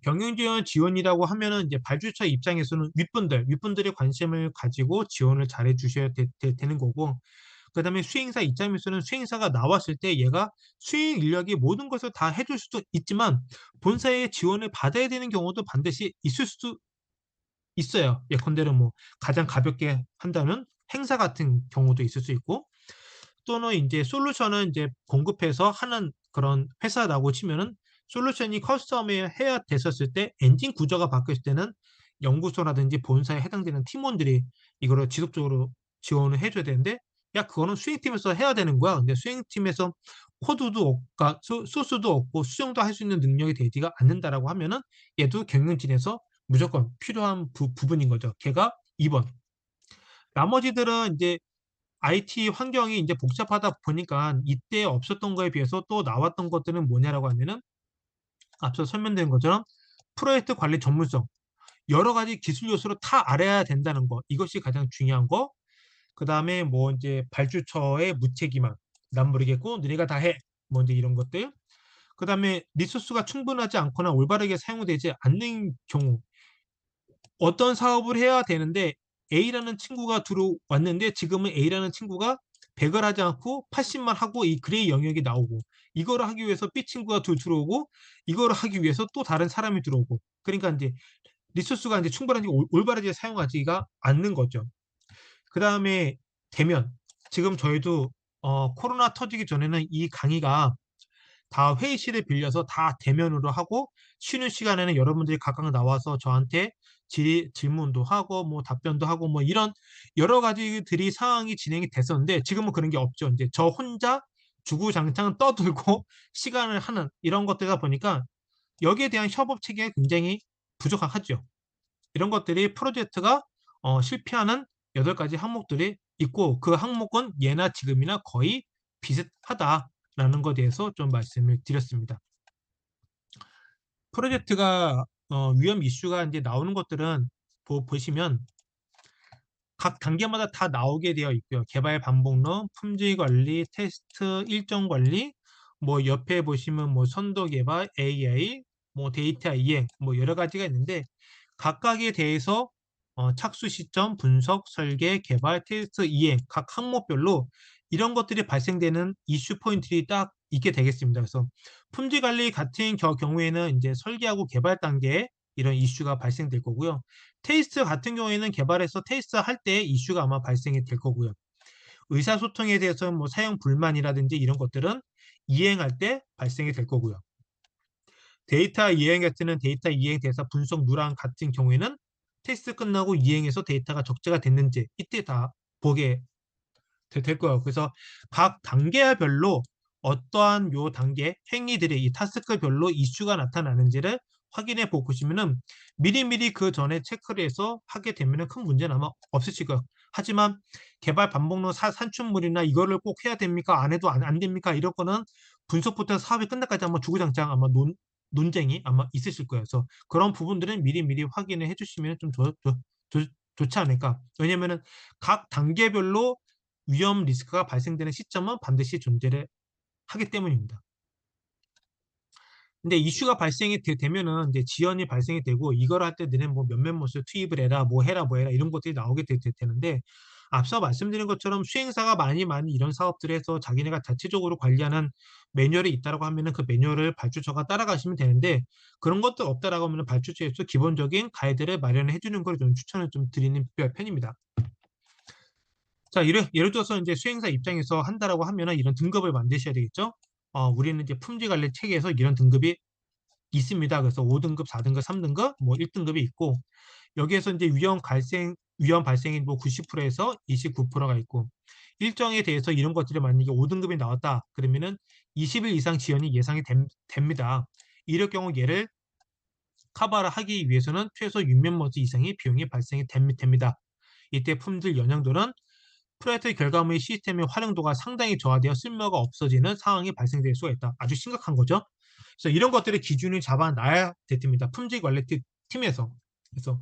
A: 경영지원 지원이라고 하면은 이제 발주처 입장에서는 윗분들이 관심을 가지고 지원을 잘해 주셔야 되는 거고, 그 다음에 수행사 입장에서는 수행사가 나왔을 때 얘가 수행 인력이 모든 것을 다 해줄 수도 있지만 본사의 지원을 받아야 되는 경우도 반드시 있을 수도 있어요. 예컨대로 뭐 가장 가볍게 한다면 행사 같은 경우도 있을 수 있고 또는 이제 솔루션을 이제 공급해서 하는 그런 회사라고 치면은 솔루션이 커스텀에 해야 됐었을 때 엔진 구조가 바뀌었을 때는 연구소라든지 본사에 해당되는 팀원들이 이거를 지속적으로 지원을 해줘야 되는데 야 그거는 수행팀에서 해야 되는 거야. 근데 수행팀에서 코드도 소스도 없고 수정도 할 수 있는 능력이 되지가 않는다라고 하면은 얘도 경영진에서 무조건 필요한 부분인 거죠. 걔가 2번. 나머지들은 이제 IT 환경이 이제 복잡하다 보니까 이때 없었던 거에 비해서 또 나왔던 것들은 뭐냐라고 하면은 앞서 설명드린 것처럼 프로젝트 관리 전문성, 여러 가지 기술 요소를 다 알아야 된다는 거. 이것이 가장 중요한 거. 그 다음에 뭐 이제 발주처의 무책임함. 난 모르겠고 너네가 다 해. 뭐 이제 이런 것들. 그 다음에 리소스가 충분하지 않거나 올바르게 사용되지 않는 경우. 어떤 사업을 해야 되는데 A라는 친구가 들어왔는데 지금은 A라는 친구가 100을 하지 않고 80만 하고 이 그레이 영역이 나오고 이거를 하기 위해서 B 친구가 들어오고 이거를 하기 위해서 또 다른 사람이 들어오고 그러니까 이제 리소스가 이제 충분하게 올바르게 사용하지가 않는 거죠. 그 다음에 대면. 지금 저희도 코로나 터지기 전에는 이 강의가 다 회의실을 빌려서 다 대면으로 하고 쉬는 시간에는 여러분들이 각각 나와서 저한테 질문도 하고 뭐 답변도 하고 뭐 이런 여러 가지들이 상황이 진행이 됐었는데 지금은 그런 게 없죠. 이제 저 혼자 주구장창 떠들고 시간을 하는 이런 것들이다 보니까 여기에 대한 협업 체계가 굉장히 부족하죠. 이런 것들이 프로젝트가 실패하는 8가지 항목들이 있고 그 항목은 예나 지금이나 거의 비슷하다라는 것에 대해서 좀 말씀을 드렸습니다. 프로젝트가 위험 이슈가 이제 나오는 것들은 보시면 각 단계마다 다 나오게 되어 있고요. 개발 반복론, 품질 관리, 테스트 일정 관리, 뭐 옆에 보시면 뭐 선도 개발, AI, 뭐 데이터 이행, 뭐 여러 가지가 있는데 각각에 대해서 착수 시점, 분석, 설계, 개발, 테스트, 이행 각 항목별로 이런 것들이 발생되는 이슈 포인트들이 딱 있게 되겠습니다. 그래서 품질 관리 같은 경우에는 이제 설계하고 개발 단계에 이런 이슈가 발생될 거고요. 테이스트 같은 경우에는 개발해서 테이스트 할 때 이슈가 아마 발생이 될 거고요. 의사소통에 대해서 뭐 사용 불만이라든지 이런 것들은 이행할 때 발생이 될 거고요. 데이터 이행 같은 데이터 이행 대사 분석 누락 같은 경우에는 테스트 끝나고 이행해서 데이터가 적재가 됐는지 이때 다 보게 될 거예요. 그래서 각 단계별로 어떠한 요 단계 행위들이 이 타스크별로 이슈가 나타나는지를 확인해 보시면은 미리미리 그 전에 체크를 해서 하게 되면은 큰 문제는 아마 없으실 거예요. 하지만 개발 반복론 산출물이나 이거를 꼭 해야 됩니까? 안 해도 안 됩니까? 이런 거는 분석부터 사업이 끝날까지 아마 주구장창 아마 논쟁이 아마 있으실 거예요. 그래서 그런 부분들은 미리미리 확인을 해주시면 좀 좋지 않을까. 왜냐면은 각 단계별로 위험 리스크가 발생되는 시점은 반드시 존재를 하기 때문입니다. 근데 이슈가 발생이 되면은 이제 지연이 발생이 되고 이걸 할 때 너네 뭐 몇몇 모습 투입을 해라 뭐 해라 뭐 해라 이런 것들이 나오게 되는데 앞서 말씀드린 것처럼 수행사가 많이 이런 사업들에서 자기네가 자체적으로 관리하는 매뉴얼이 있다라고 하면은 그 매뉴얼을 발주처가 따라가시면 되는데 그런 것도 없다라고 하면은 발주처에서 기본적인 가이드를 마련해 주는 걸 좀 추천을 좀 드리는 편입니다. 자, 예를 들어서 이제 수행사 입장에서 한다라고 하면은 이런 등급을 만드셔야 되겠죠? 우리는 이제 품질 관리 체계에서 이런 등급이 있습니다. 그래서 5등급, 4등급, 3등급, 뭐 1등급이 있고 여기에서 이제 위험 발생이 뭐 90%에서 29%가 있고 일정에 대해서 이런 것들이 만약에 5등급이 나왔다 그러면은 20일 이상 지연이 예상이 됩니다. 이럴 경우 얘를 커버를 하기 위해서는 최소 6면 이상의 비용이 발생이 됩니다. 이때 품질 영향도는 프로젝트 결과물의 시스템의 활용도가 상당히 저하되어 쓸모가 없어지는 상황이 발생될 수가 있다. 아주 심각한 거죠. 그래서 이런 것들의 기준을 잡아놔야 됩니다. 품질 관리 팀에서. 그래서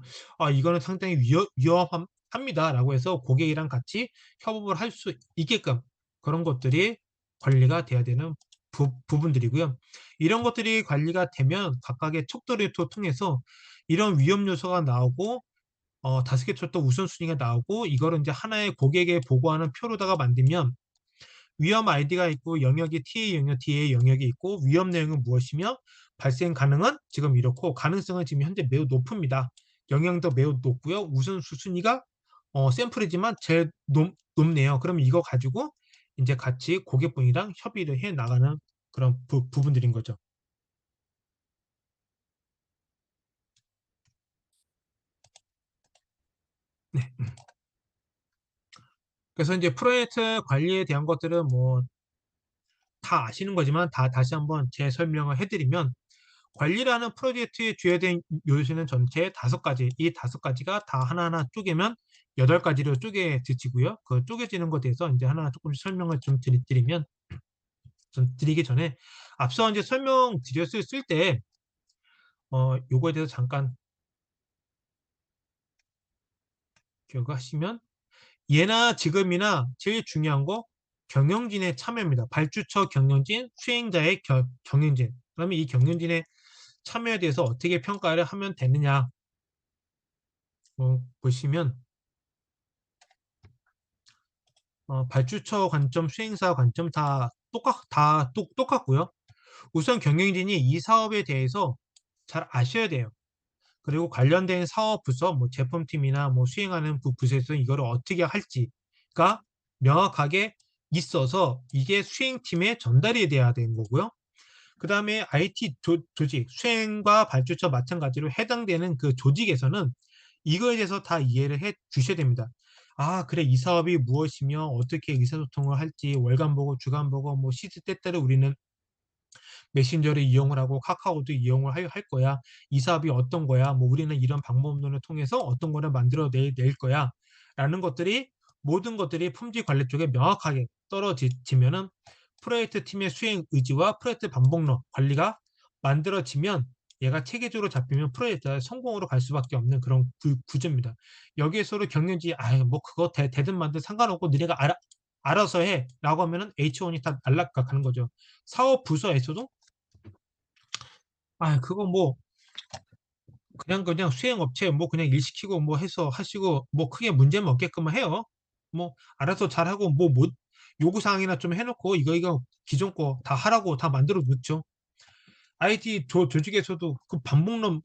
A: 이거는 상당히 위험합니다라고 해서 고객이랑 같이 협업을 할 수 있게끔 그런 것들이 관리가 돼야 되는 부분들이고요. 이런 것들이 관리가 되면 각각의 척도를 통해서 이런 위험 요소가 나오고 5개 척도 우선순위가 나오고 이거를 이제 하나의 고객에 보고하는 표로다가 만들면 위험 아이디가 있고 영역이 TA 영역, DA 영역이 있고 위험 내용은 무엇이며 발생 가능은 지금 이렇고 가능성은 지금 현재 매우 높습니다. 영향도 매우 높고요. 우선순위가 샘플이지만 제일 높네요. 그럼 이거 가지고 이제 같이 고객분이랑 협의를 해 나가는 그런 부분들인 거죠. 네. 그래서 이제 프로젝트 관리에 대한 것들은 뭐 다 아시는 거지만 다시 한번 재설명을 해드리면 관리를 하는 프로젝트에 주요된 요소는 전체 5가지. 이 5가지가 다 하나하나 쪼개면 8가지로 쪼개지고요. 그 쪼개지는 것에 대해서 이제 하나하나 조금씩 설명을 좀 드리면, 드리기 전에 앞서 이제 설명드렸을 때 요거에 대해서 잠깐 기억하시면, 예나 지금이나 제일 중요한 거 경영진의 참여입니다. 발주처 경영진, 수행자의 경영진. 그러면 이 경영진의 참여에 대해서 어떻게 평가를 하면 되느냐 보시면, 발주처 관점, 수행사 관점 다 똑같고요. 우선 경영진이 이 사업에 대해서 잘 아셔야 돼요. 그리고 관련된 사업 부서, 뭐 제품팀이나 뭐 수행하는 부서에서 이거를 어떻게 할지가 명확하게 있어서 이게 수행팀에 전달이 돼야 되는 거고요. 그 다음에 IT 조직, 수행과 발주처 마찬가지로 해당되는 그 조직에서는 이거에 대해서 다 이해를 해 주셔야 됩니다. 아, 그래, 이 사업이 무엇이며 어떻게 의사소통을 할지, 월간 보고 주간 보고 뭐 시시때때로 우리는 메신저를 이용을 하고 카카오도 이용을 할 거야. 이 사업이 어떤 거야. 뭐 우리는 이런 방법론을 통해서 어떤 거를 만들어 낼 거야. 라는 것들이, 모든 것들이 품질 관리 쪽에 명확하게 떨어지면은 프로젝트 팀의 수행 의지와 프로젝트 반복론 관리가 만들어지면, 얘가 체계적으로 잡히면 프로젝트가 성공으로 갈 수밖에 없는 그런 구조입니다. 여기에서도 경영진이 뭐 그거 되든 말든 상관없고 너네가 알아서 해 라고 하면은 H1이 다 날라가는 거죠. 사업 부서에서도 그거 뭐 그냥 수행업체 뭐 그냥 일 시키고 뭐 해서 하시고 뭐 크게 문제는 없게끔만 해요. 뭐 알아서 잘하고 뭐 요구사항이나 좀 해놓고 이거 기존 거 다 하라고 다 만들어 놓죠. IT 조직에서도 그 반복론,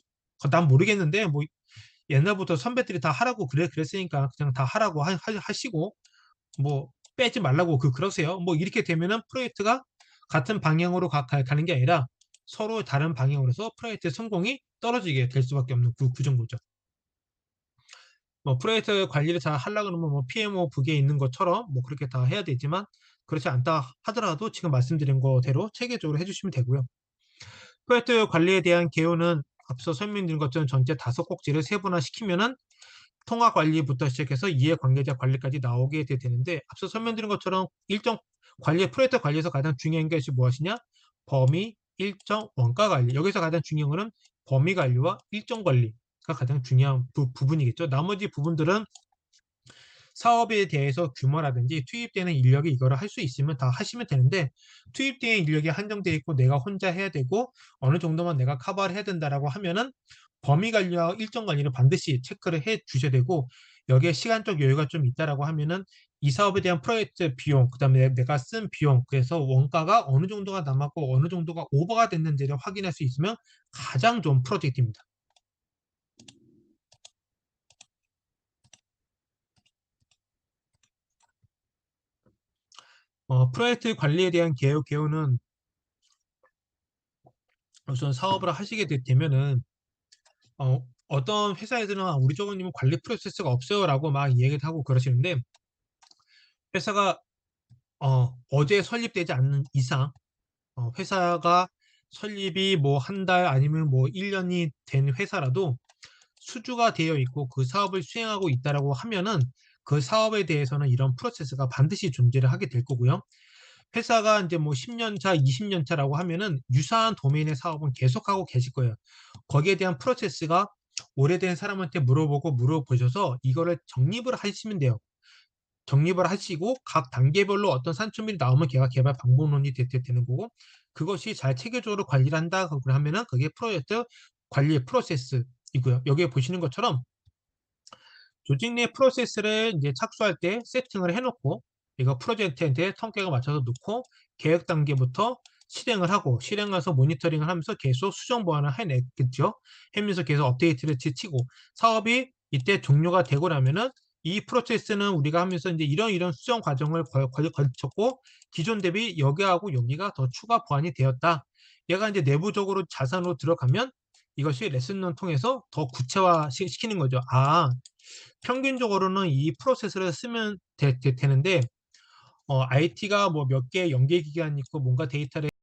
A: 난 모르겠는데 뭐 옛날부터 선배들이 다 하라고 그랬으니까 그냥 다 하라고 하시고 뭐 빼지 말라고 그러세요. 뭐 이렇게 되면은 프로젝트가 같은 방향으로 가는 게 아니라 서로 다른 방향으로서 프로젝트 성공이 떨어지게 될 수밖에 없는 구조죠. 뭐 프로젝트 관리를 잘 하려고 그러면 뭐 PMO 북에 있는 것처럼 뭐 그렇게 다 해야 되지만, 그렇지 않다 하더라도 지금 말씀드린 거대로 체계적으로 해주시면 되고요. 프로젝트 관리에 대한 개요는 앞서 설명드린 것처럼 전체 5꼭지를 세분화시키면은 통화 관리부터 시작해서 이해관계자 관리까지 나오게 되는데, 앞서 설명드린 것처럼 일정 관리, 프로젝트 관리에서 가장 중요한 것이 무엇이냐? 범위, 일정, 원가 관리. 여기서 가장 중요한 것은 범위 관리와 일정 관리가 가장 중요한 부분이겠죠. 나머지 부분들은 사업에 대해서 규모라든지 투입되는 인력이 이거를 할 수 있으면 다 하시면 되는데, 투입되는 인력이 한정되어 있고 내가 혼자 해야 되고 어느 정도만 내가 커버를 해야 된다라고 하면은 범위 관리와 일정 관리를 반드시 체크를 해 주셔야 되고, 여기에 시간적 여유가 좀 있다라고 하면은 이 사업에 대한 프로젝트 비용, 그다음에 내가 쓴 비용, 그래서 원가가 어느 정도가 남았고 어느 정도가 오버가 됐는지를 확인할 수 있으면 가장 좋은 프로젝트입니다. 프로젝트 관리에 대한 개요는 우선 사업을 하시게 되면은 어떤 회사애들은 우리 조원님은 관리 프로세스가 없어요라고 막 얘기를 하고 그러시는데, 회사가 어제 설립되지 않는 이상, 회사가 설립이 뭐 한 달 아니면 뭐 1년이 된 회사라도 수주가 되어 있고 그 사업을 수행하고 있다라고 하면은 그 사업에 대해서는 이런 프로세스가 반드시 존재를 하게 될 거고요. 회사가 이제 뭐 10년 차, 20년 차라고 하면은 유사한 도메인의 사업은 계속하고 계실 거예요. 거기에 대한 프로세스가 오래된 사람한테 물어보셔서 이거를 정립을 하시면 돼요. 정립을 하시고 각 단계별로 어떤 산출물이 나오면 걔가 개발 방법론이 되는 거고, 그것이 잘 체계적으로 관리를 한다 하면은 그게 프로젝트 관리의 프로세스이고요. 여기에 보시는 것처럼 조직 내 프로세스를 이제 착수할 때 세팅을 해놓고, 이거 프로젝트한테 성격에 맞춰서 놓고 계획 단계부터 실행을 하고, 실행해서 모니터링을 하면서 계속 수정 보완을 해내겠죠. 하면서 계속 업데이트를 치고, 사업이 이때 종료가 되고 나면은 이 프로세스는 우리가 하면서 이제 이런 수정 과정을 거쳤고 기존 대비 여기하고 여기가 더 추가 보완이 되었다. 얘가 이제 내부적으로 자산으로 들어가면 이것이 레슨론 통해서 더 구체화 시키는 거죠. 평균적으로는 이 프로세스를 쓰면 되는데, IT가 뭐 몇 개 연계 기간이 있고 뭔가 데이터를